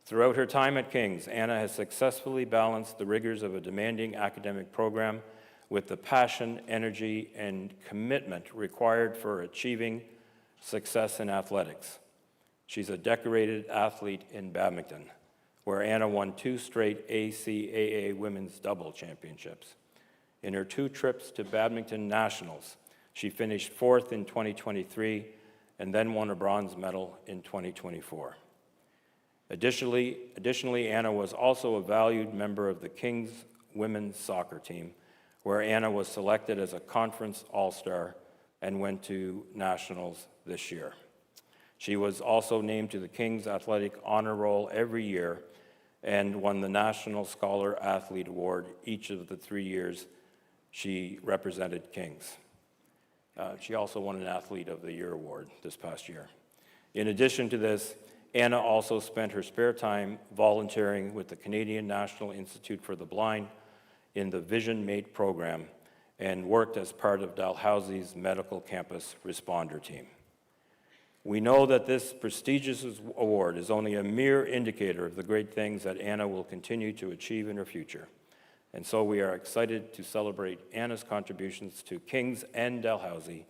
Speaker 5: Throughout her time at King's, Anna has successfully balanced the rigors of a demanding academic program with the passion, energy, and commitment required for achieving success in athletics. She's a decorated athlete in badminton, where Anna won 2 straight ACAA women's double championships. In her 2 trips to badminton nationals, she finished 4th in 2023 and then won a bronze medal in 2024. Additionally, Anna was also a valued member of the Kings women's soccer team, where Anna was selected as a conference all-star and went to nationals this year. She was also named to the Kings Athletic Honor Roll every year and won the National Scholar Athlete Award each of the 3 years she represented Kings. She also won an Athlete of the Year award this past year. In addition to this, Anna also spent her spare time volunteering with the Canadian National Institute for the Blind in the Vision Mate program and worked as part of Dalhousie's medical campus responder team. We know that this prestigious award is only a mere indicator of the great things that Anna will continue to achieve in her future. And so we are excited to celebrate Anna's contributions to Kings and Dalhousie,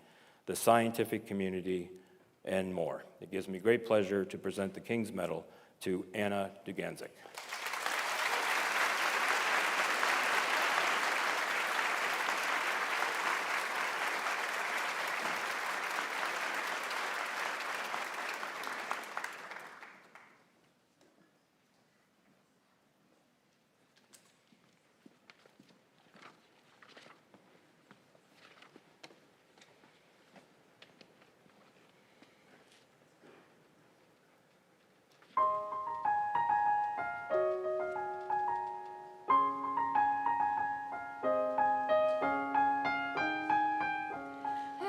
Speaker 5: the scientific community, and more. It gives me great pleasure to present the King's Medal to Anna Duganzik.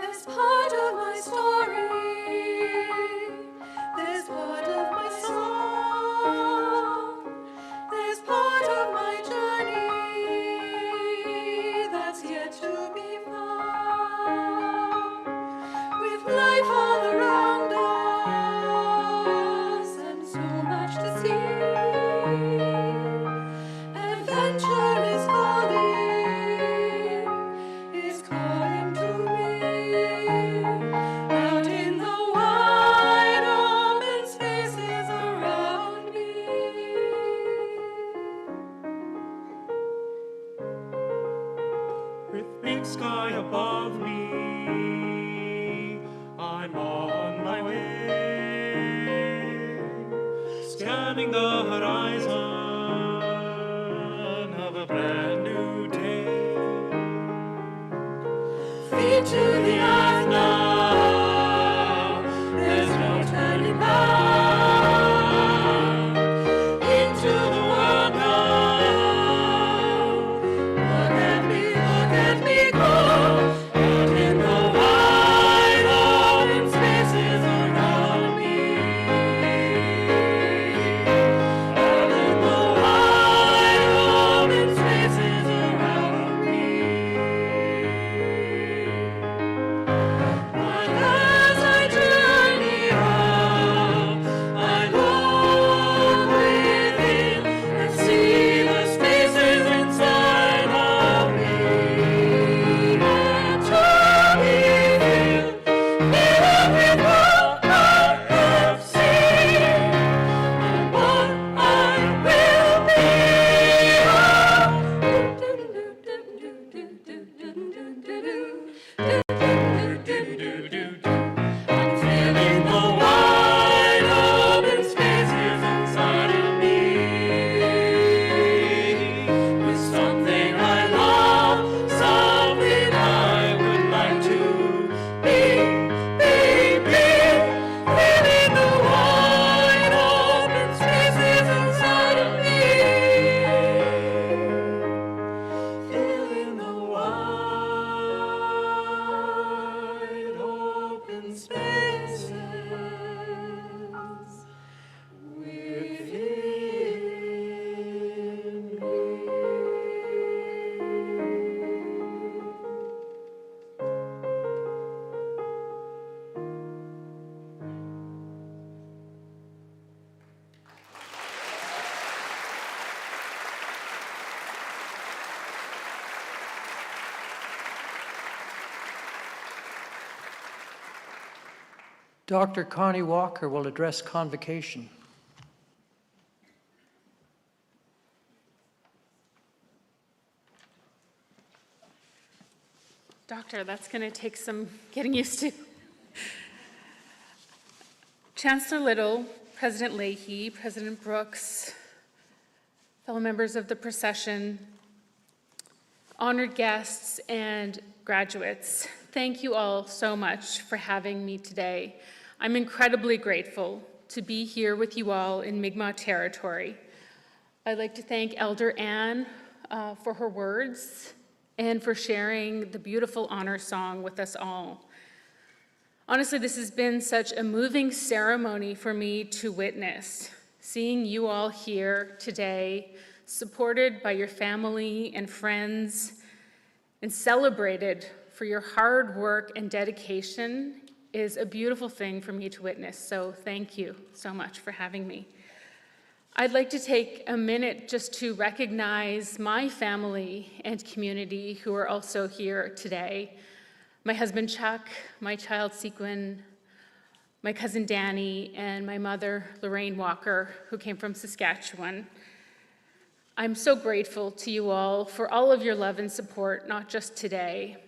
Speaker 8: As part of my story, there's part of my song, there's part of my journey that's yet to be found. With life all around us and so much to see, adventure is calling to me. Out in the wide open spaces around me.
Speaker 9: With big sky above me, I'm on my way, scanning the horizon of a brand new day.
Speaker 8: Feet to the earth now, there's no turning back. Into the world now, look at me go. Out in the wide open spaces around me. Out in the wide open spaces around me. But as I journey out, I look within and see the spaces inside of me. And to be filled with what I have seen and what I will be. I'm feeling the wide open spaces inside of me with something I love, something I would like to be. Feeling the wide open spaces inside of me. Feeling the wide open spaces within me.
Speaker 2: Dr. Connie Walker will address convocation.
Speaker 13: Doctor, that's going to take some getting used to. Chancellor Little, President Leahy, President Brooks, fellow members of the procession, honored guests, and graduates, thank you all so much for having me today. I'm incredibly grateful to be here with you all in Mi'kmaq territory. I'd like to thank Elder Ann for her words and for sharing the beautiful honor song with us all. Honestly, this has been such a moving ceremony for me to witness, seeing you all here today, supported by your family and friends, and celebrated for your hard work and dedication is a beautiful thing for me to witness. So thank you so much for having me. I'd like to take a minute just to recognize my family and community who are also here today. My husband Chuck, my child Sequin, my cousin Danny, and my mother Lorraine Walker, who came from Saskatchewan. I'm so grateful to you all for all of your love and support, not just today.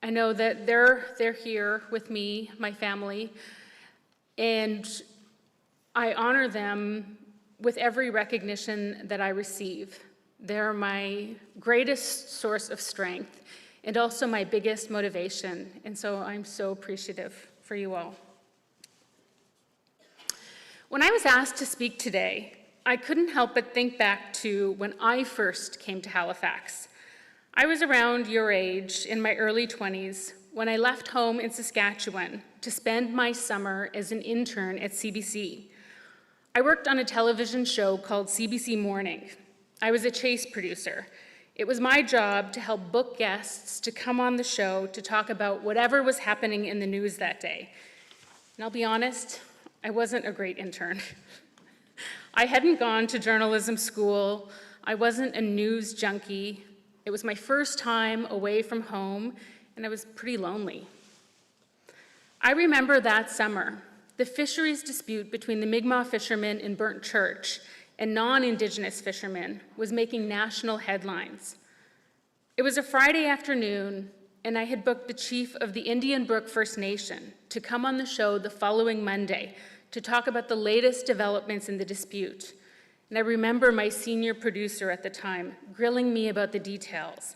Speaker 13: I know that they're here with me, my family, and I honor them with every recognition that I receive. They're my greatest source of strength and also my biggest motivation, and so I'm so appreciative for you all. When I was asked to speak today, I couldn't help but think back to when I first came to Halifax. I was around your age, in my early 20s, when I left home in Saskatchewan to spend my summer as an intern at CBC. I worked on a television show called CBC Morning. I was a chase producer. It was my job to help book guests to come on the show to talk about whatever was happening in the news that day. And I'll be honest, I wasn't a great intern. I hadn't gone to journalism school. I wasn't a news junkie. It was my first time away from home, and I was pretty lonely. I remember that summer, the fisheries dispute between the Mi'kmaq fishermen in Burnt Church and non-Indigenous fishermen was making national headlines. It was a Friday afternoon, and I had booked the chief of the Indian Brook First Nation to come on the show the following Monday to talk about the latest developments in the dispute. And I remember my senior producer at the time grilling me about the details.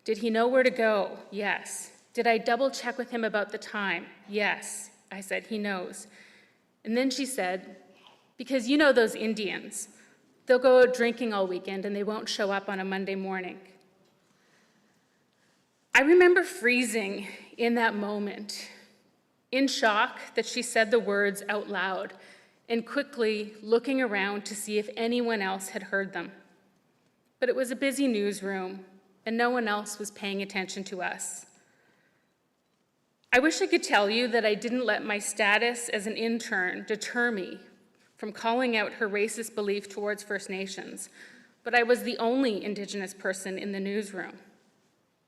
Speaker 13: Did he know where to go? Yes. Did I double check with him about the time? Yes. I said, he knows. And then she said, because you know those Indians, they'll go out drinking all weekend and they won't show up on a Monday morning. I remember freezing in that moment, in shock that she said the words out loud, and quickly looking around to see if anyone else had heard them. But it was a busy newsroom, and no one else was paying attention to us. I wish I could tell you that I didn't let my status as an intern deter me from calling out her racist belief towards First Nations, but I was the only Indigenous person in the newsroom.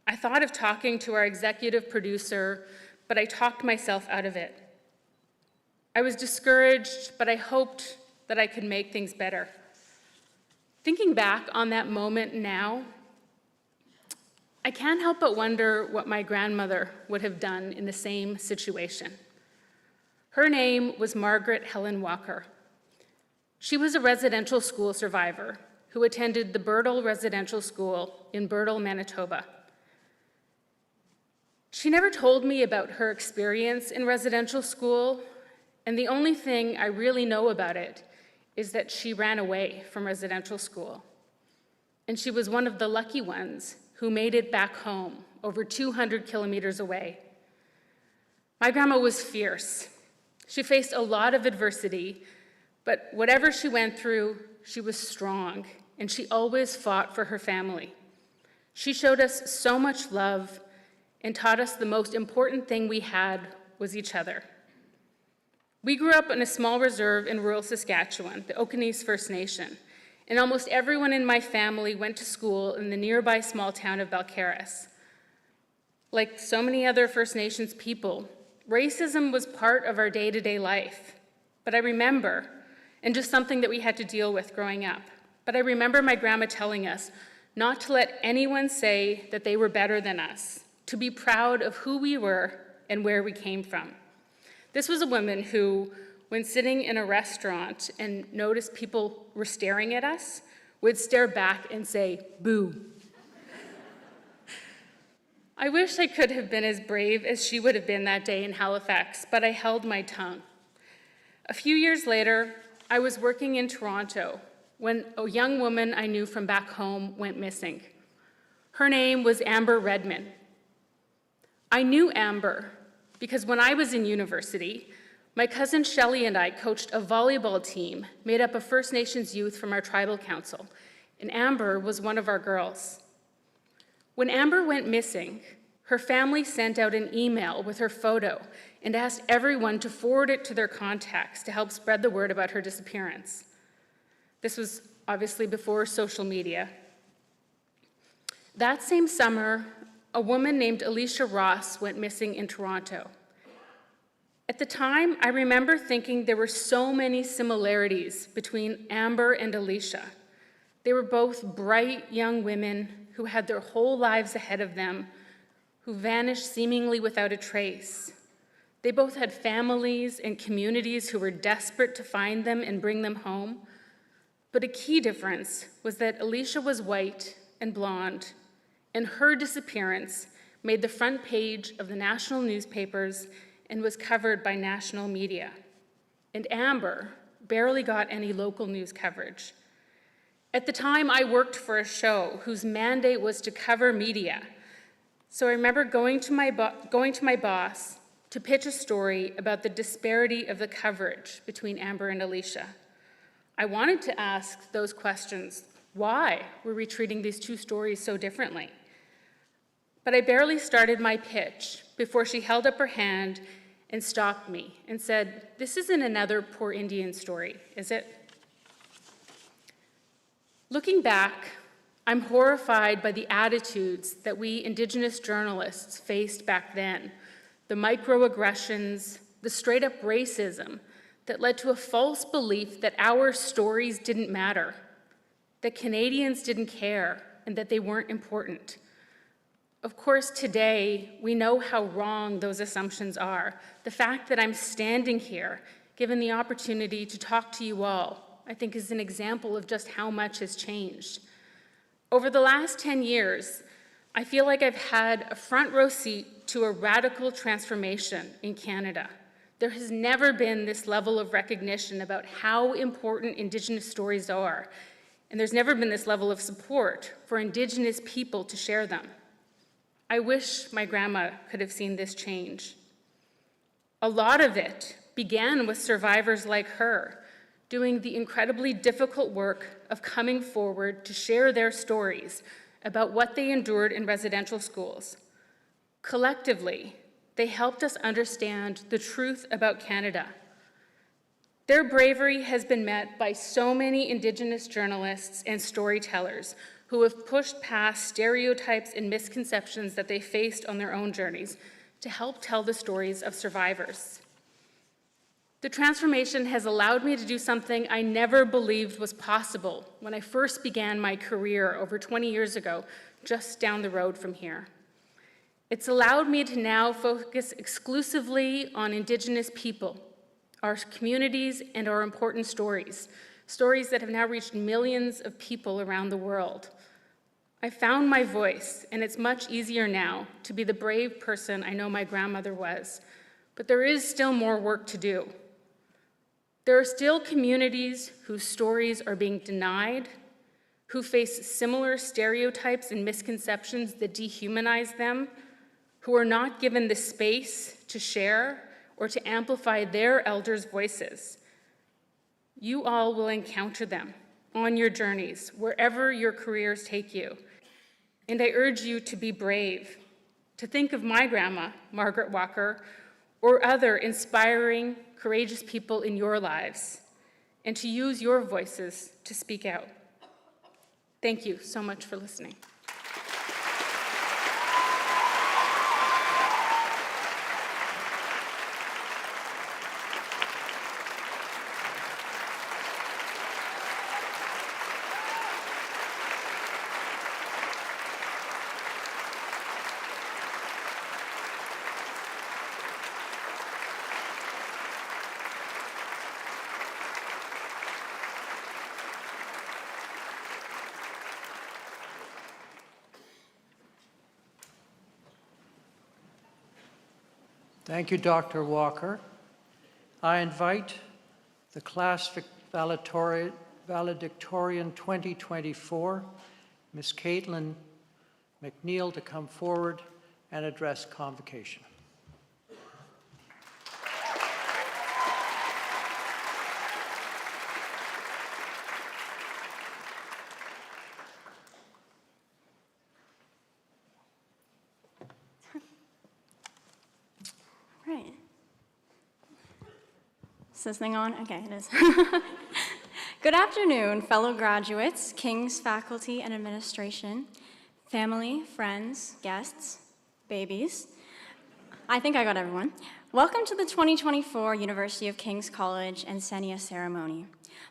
Speaker 13: I thought of talking to our executive producer, but I talked myself out of it. I was discouraged, but I hoped that I could make things better. Thinking back on that moment now, I can't help but wonder what my grandmother would have done in the same situation. Her name was Margaret Helen Walker. She was a residential school survivor who attended the Birtle Residential School in Birtle, Manitoba. She never told me about her experience in residential school, and the only thing I really know about it is that she ran away from residential school. And she was one of the lucky ones who made it back home, over 200 kilometers away. My grandma was fierce. She faced a lot of adversity, but whatever she went through, she was strong, and she always fought for her family. She showed us so much love and taught us the most important thing we had was each other. We grew up in a small reserve in rural Saskatchewan, the Okonee First Nation, and almost everyone in my family went to school in the nearby small town of Balcarres. Like so many other First Nations people, racism was part of our day-to-day life. But I remember, and just something that we had to deal with growing up, but I remember my grandma telling us not to let anyone say that they were better than us, to be proud of who we were and where we came from. This was a woman who when sitting in a restaurant and noticed people were staring at us, would stare back and say, "Boo." I wish I could have been as brave as she would have been that day in Halifax, but I held my tongue. A few years later, I was working in Toronto when a young woman I knew from back home went missing. Her name was Amber Redman. I knew Amber because when I was in university, my cousin Shelley and I coached a volleyball team made up of First Nations youth from our tribal council, and Amber was one of our girls. When Amber went missing, her family sent out an email with her photo and asked everyone to forward it to their contacts to help spread the word about her disappearance. This was obviously before social media. That same summer, a woman named Alicia Ross went missing in Toronto. At the time, I remember thinking there were so many similarities between Amber and Alicia. They were both bright young women who had their whole lives ahead of them, who vanished seemingly without a trace. They both had families and communities who were desperate to find them and bring them home. But a key difference was that Alicia was white and blonde, and her disappearance made the front page of the national newspapers and was covered by national media. And Amber barely got any local news coverage. At the time, I worked for a show whose mandate was to cover media. So I remember going to my boss to pitch a story about the disparity of the coverage between Amber and Alicia. I wanted to ask those questions. Why were we treating these two stories so differently? But I barely started my pitch before she held up her hand and stopped me and said, "This isn't another poor Indian story, is it?" Looking back, I'm horrified by the attitudes that we Indigenous journalists faced back then, the microaggressions, the straight-up racism that led to a false belief that our stories didn't matter, that Canadians didn't care, and that they weren't important. Of course, today, we know how wrong those assumptions are. The fact that I'm standing here, given the opportunity to talk to you all, I think is an example of just how much has changed. Over the last 10 years, I feel like I've had a front row seat to a radical transformation in Canada. There has never been this level of recognition about how important Indigenous stories are, and there's never been this level of support for Indigenous people to share them. I wish my grandma could have seen this change. A lot of it began with survivors like her, doing the incredibly difficult work of coming forward to share their stories about what they endured in residential schools. Collectively, they helped us understand the truth about Canada. Their bravery has been met by so many Indigenous journalists and storytellers who have pushed past stereotypes and misconceptions that they faced on their own journeys to help tell the stories of survivors. The transformation has allowed me to do something I never believed was possible when I first began my career over 20 years ago, just down the road from here. It's allowed me to now focus exclusively on Indigenous people, our communities, and our important stories, stories that have now reached millions of people around the world. I found my voice, and it's much easier now to be the brave person I know my grandmother was, but there is still more work to do. There are still communities whose stories are being denied, who face similar stereotypes and misconceptions that dehumanize them, who are not given the space to share or to amplify their elders' voices. You all will encounter them on your journeys, wherever your careers take you. And I urge you to be brave, to think of my grandma, Margaret Walker, or other inspiring, courageous people in your lives, and to use your voices to speak out. Thank you so much for listening.
Speaker 2: Thank you, Dr. Walker. I invite the class valedictorian 2024, Ms. Caitlin McNeil, to come forward and address convocation.
Speaker 14: Right. Is this thing on? Okay, it is. Good afternoon, fellow graduates, King's faculty and administration, family, friends, guests, babies. I think I got everyone. Welcome to the 2024 University of King's College Enseña ceremony.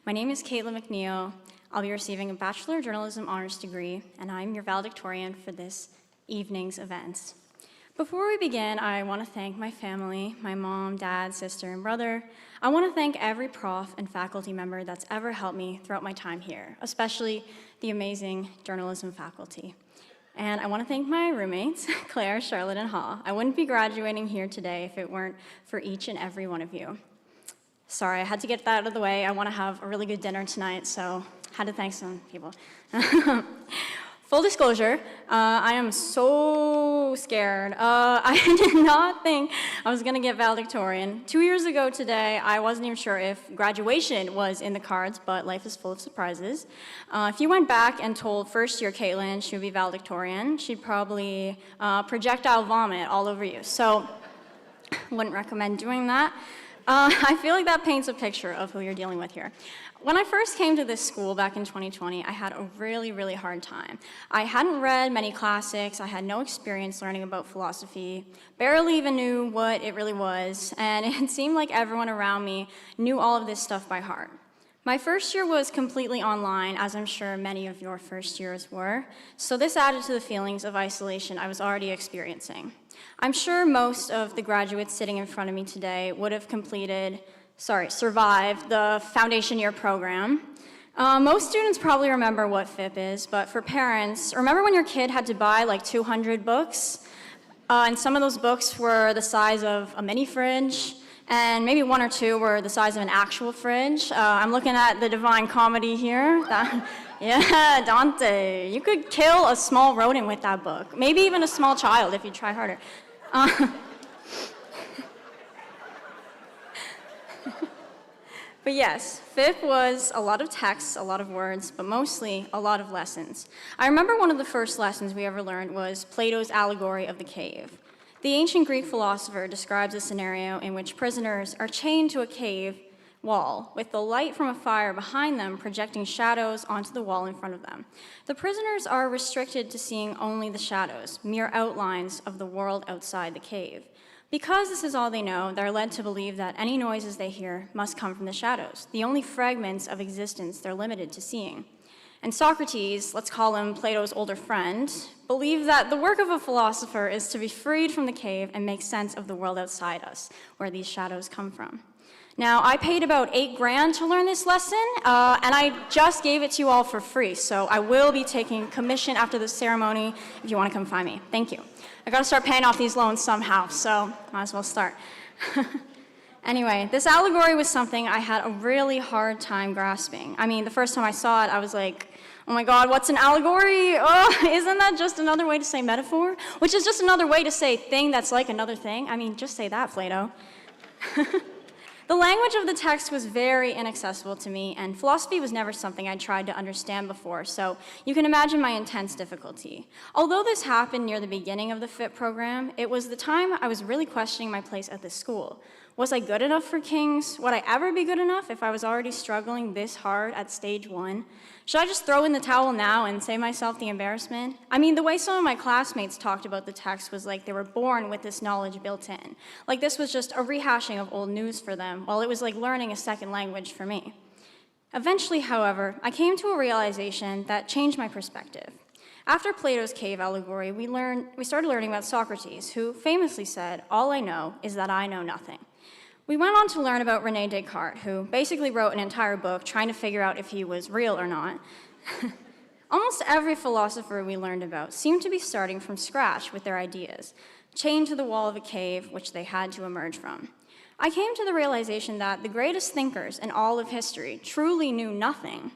Speaker 14: My name is Caitlin McNeil. I'll be receiving a Bachelor of Journalism honors degree, and I'm your valedictorian for this evening's events. Before we begin, I want to thank my family, my mom, dad, sister, and brother. I want to thank every prof and faculty member that's ever helped me throughout my time here, especially the amazing journalism faculty. And I want to thank my roommates, Claire, Charlotte, and Ha. I wouldn't be graduating here today if it weren't for each and every one of you. Sorry, I had to get that out of the way. I want to have a really good dinner tonight, so I had to thank some people. Full disclosure, I am so scared. I did not think I was gonna get valedictorian. 2 years ago today, I wasn't even sure if graduation was in the cards, but life is full of surprises. If you went back and told first year Caitlin she would be valedictorian, she'd probably projectile vomit all over you. So, wouldn't recommend doing that. I feel like that paints a picture of who you're dealing with here. When I first came to this school back in 2020, I had a really, really hard time. I hadn't read many classics, I had no experience learning about philosophy, barely even knew what it really was, and it seemed like everyone around me knew all of this stuff by heart. My first year was completely online, as I'm sure many of your first years were, so this added to the feelings of isolation I was already experiencing. I'm sure most of the graduates sitting in front of me today would have survived the foundation year program. Most students probably remember what FIP is, but for parents, remember when your kid had to buy like 200 books? And some of those books were the size of a mini fridge, and maybe one or two were the size of an actual fridge. I'm looking at the Divine Comedy here. Yeah, Dante. You could kill a small rodent with that book. Maybe even a small child if you try harder. But yes, FIP was a lot of texts, a lot of words, but mostly a lot of lessons. I remember one of the first lessons we ever learned was Plato's allegory of the cave. The ancient Greek philosopher describes a scenario in which prisoners are chained to a cave wall with the light from a fire behind them projecting shadows onto the wall in front of them. The prisoners are restricted to seeing only the shadows, mere outlines of the world outside the cave. Because this is all they know, they're led to believe that any noises they hear must come from the shadows, the only fragments of existence they're limited to seeing. And Socrates, let's call him Plato's older friend, believed that the work of a philosopher is to be freed from the cave and make sense of the world outside us, where these shadows come from. Now, I paid about $8,000 to learn this lesson, and I just gave it to you all for free, so I will be taking commission after the ceremony if you want to come find me. Thank you. I gotta start paying off these loans somehow, so might as well start. Anyway, this allegory was something I had a really hard time grasping. I mean, the first time I saw it, I was like, oh my God, what's an allegory? Oh, isn't that just another way to say metaphor? Which is just another way to say thing that's like another thing. I mean, just say that, Plato. The language of the text was very inaccessible to me, and philosophy was never something I'd tried to understand before, so you can imagine my intense difficulty. Although this happened near the beginning of the FIP program, it was the time I was really questioning my place at this school. Was I good enough for King's? Would I ever be good enough if I was already struggling this hard at stage 1? Should I just throw in the towel now and save myself the embarrassment? I mean, the way some of my classmates talked about the text was like they were born with this knowledge built in. Like this was just a rehashing of old news for them, while it was like learning a second language for me. Eventually, however, I came to a realization that changed my perspective. After Plato's cave allegory, we started learning about Socrates, who famously said, "All I know is that I know nothing." We went on to learn about René Descartes, who basically wrote an entire book trying to figure out if he was real or not. Almost every philosopher we learned about seemed to be starting from scratch with their ideas. chained to the wall of a cave which they had to emerge from. I came to the realization that the greatest thinkers in all of history truly knew nothing.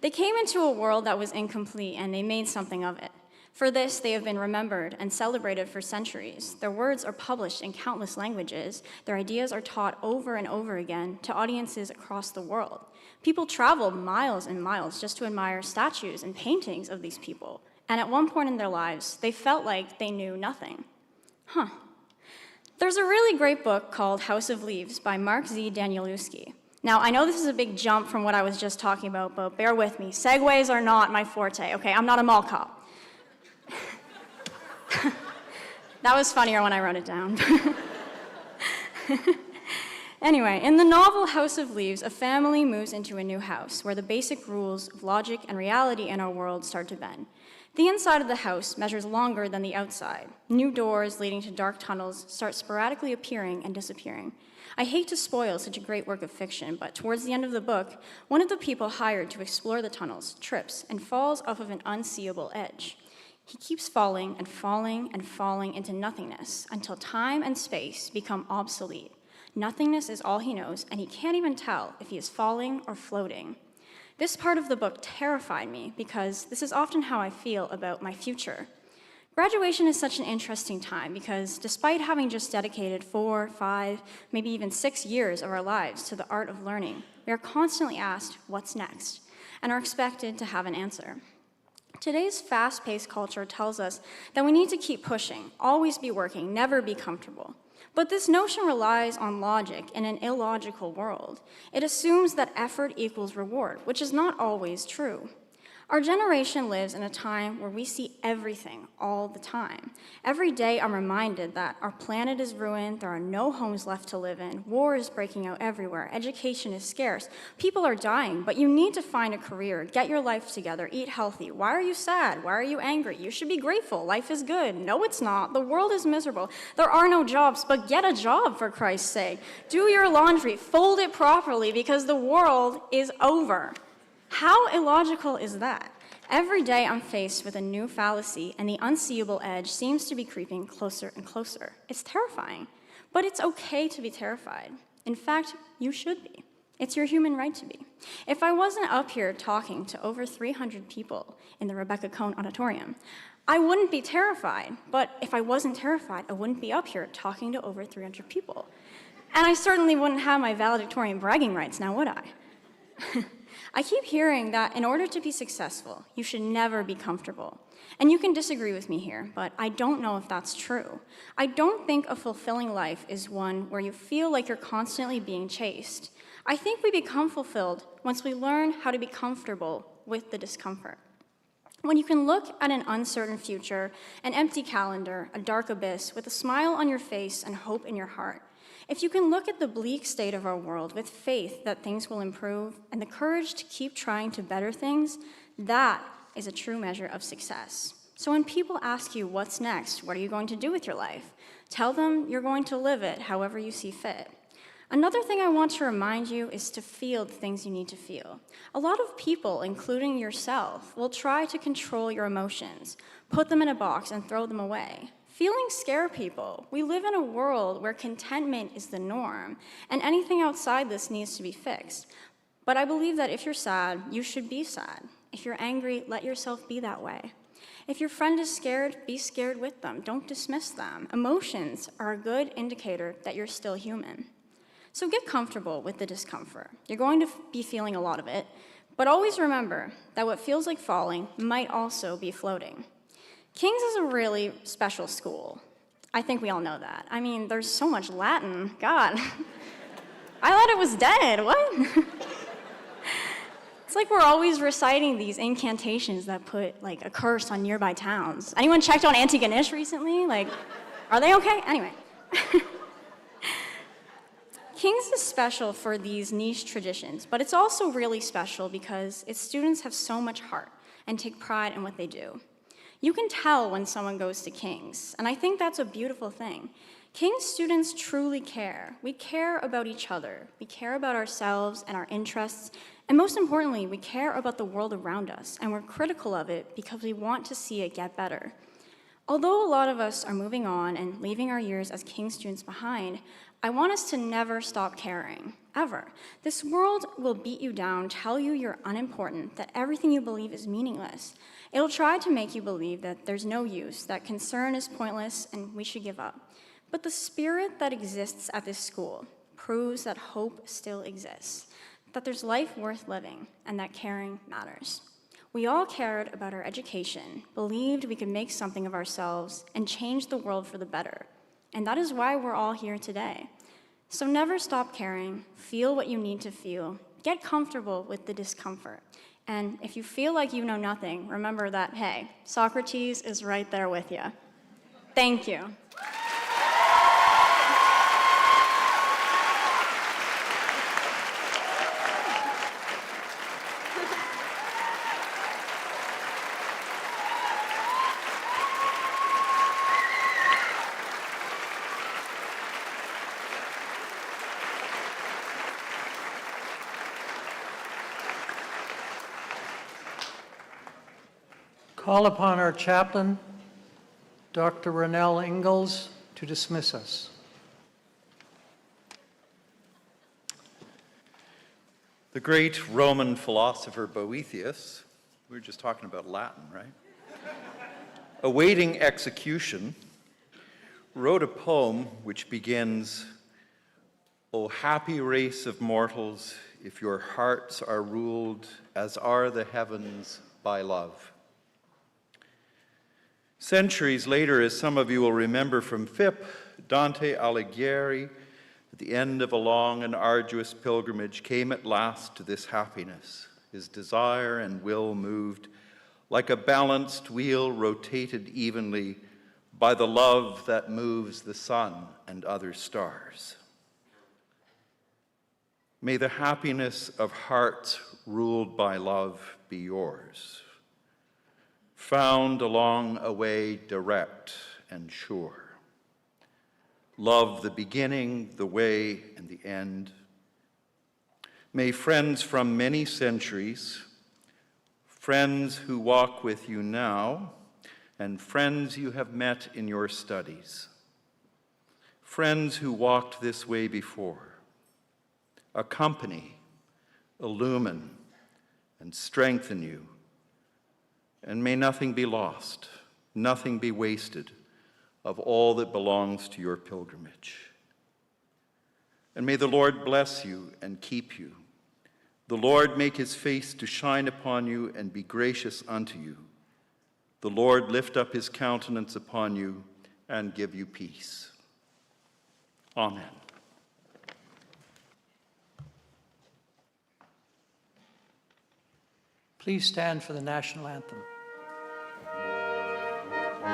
Speaker 14: They came into a world that was incomplete and they made something of it. For this, they have been remembered and celebrated for centuries. Their words are published in countless languages. Their ideas are taught over and over again to audiences across the world. People travel miles and miles just to admire statues and paintings of these people. And at one point in their lives, they felt like they knew nothing. There's a really great book called House of Leaves by Mark Z. Danielewski. Now, I know this is a big jump from what I was just talking about, but bear with me. Segues are not my forte, okay? I'm not a mall cop. That was funnier when I wrote it down. Anyway, in the novel House of Leaves, a family moves into a new house where the basic rules of logic and reality in our world start to bend. The inside of the house measures longer than the outside. New doors leading to dark tunnels start sporadically appearing and disappearing. I hate to spoil such a great work of fiction, but towards the end of the book, one of the people hired to explore the tunnels trips and falls off of an unseeable edge. He keeps falling and falling and falling into nothingness until time and space become obsolete. Nothingness is all he knows, and he can't even tell if he is falling or floating. This part of the book terrified me because this is often how I feel about my future. Graduation is such an interesting time because despite having just dedicated 4, 5, maybe even 6 years of our lives to the art of learning, we are constantly asked, what's next, and are expected to have an answer. Today's fast-paced culture tells us that we need to keep pushing, always be working, never be comfortable. But this notion relies on logic in an illogical world. It assumes that effort equals reward, which is not always true. Our generation lives in a time where we see everything all the time. Every day I'm reminded that our planet is ruined, there are no homes left to live in, war is breaking out everywhere, education is scarce, people are dying, but you need to find a career, get your life together, eat healthy. Why are you sad? Why are you angry? You should be grateful. Life is good. No, it's not. The world is miserable. There are no jobs, but get a job for Christ's sake. Do your laundry, fold it properly because the world is over. How illogical is that? Every day I'm faced with a new fallacy, and the unseeable edge seems to be creeping closer and closer. It's terrifying, but it's okay to be terrified. In fact, you should be. It's your human right to be. If I wasn't up here talking to over 300 people in the Rebecca Cohn Auditorium, I wouldn't be terrified, but if I wasn't terrified, I wouldn't be up here talking to over 300 people. And I certainly wouldn't have my valedictorian bragging rights, now would I? I keep hearing that in order to be successful, you should never be comfortable. And you can disagree with me here, but I don't know if that's true. I don't think a fulfilling life is one where you feel like you're constantly being chased. I think we become fulfilled once we learn how to be comfortable with the discomfort. When you can look at an uncertain future, an empty calendar, a dark abyss, with a smile on your face and hope in your heart, if you can look at the bleak state of our world with faith that things will improve and the courage to keep trying to better things, that is a true measure of success. So when people ask you, what's next? What are you going to do with your life? Tell them you're going to live it however you see fit. Another thing I want to remind you is to feel the things you need to feel. A lot of people, including yourself, will try to control your emotions, put them in a box and throw them away. Feelings scare people. We live in a world where contentment is the norm, and anything outside this needs to be fixed. But I believe that if you're sad, you should be sad. If you're angry, let yourself be that way. If your friend is scared, be scared with them. Don't dismiss them. Emotions are a good indicator that you're still human. So get comfortable with the discomfort. You're going to be feeling a lot of it, but always remember that what feels like falling might also be floating. King's is a really special school. I think we all know that. I mean, there's so much Latin. God. I thought it was dead. What? It's like we're always reciting these incantations that put, like, a curse on nearby towns. Anyone checked on Antigonish recently? Like, are they okay? Anyway. King's is special for these niche traditions, but it's also really special because its students have so much heart and take pride in what they do. You can tell when someone goes to King's, and I think that's a beautiful thing. King's students truly care. We care about each other. We care about ourselves and our interests, and most importantly, we care about the world around us, and we're critical of it because we want to see it get better. Although a lot of us are moving on and leaving our years as King students behind, I want us to never stop caring, ever. This world will beat you down, tell you you're unimportant, that everything you believe is meaningless. It'll try to make you believe that there's no use, that concern is pointless, and we should give up. But the spirit that exists at this school proves that hope still exists, that there's life worth living, and that caring matters. We all cared about our education, believed we could make something of ourselves, and change the world for the better. And that is why we're all here today. So never stop caring, feel what you need to feel, get comfortable with the discomfort. And if you feel like you know nothing, remember that, hey, Socrates is right there with you. Thank you.
Speaker 2: Call upon our chaplain, Dr. Ronell Ingalls, to dismiss us.
Speaker 15: The great Roman philosopher Boethius, we were just talking about Latin, right? Awaiting execution, wrote a poem which begins, "O happy race of mortals, if your hearts are ruled as are the heavens by love." Centuries later, as some of you will remember from FIP, Dante Alighieri, at the end of a long and arduous pilgrimage, came at last to this happiness. His desire and will moved like a balanced wheel rotated evenly by the love that moves the sun and other stars. May the happiness of hearts ruled by love be yours, found along a way direct and sure. Love the beginning, the way, and the end. May friends from many centuries, friends who walk with you now, and friends you have met in your studies, friends who walked this way before, accompany, illumine, and strengthen you. And may nothing be lost, nothing be wasted of all that belongs to your pilgrimage. And may the Lord bless you and keep you. The Lord make his face to shine upon you and be gracious unto you. The Lord lift up his countenance upon you and give you peace. Amen.
Speaker 2: Please stand for the national anthem.
Speaker 8: All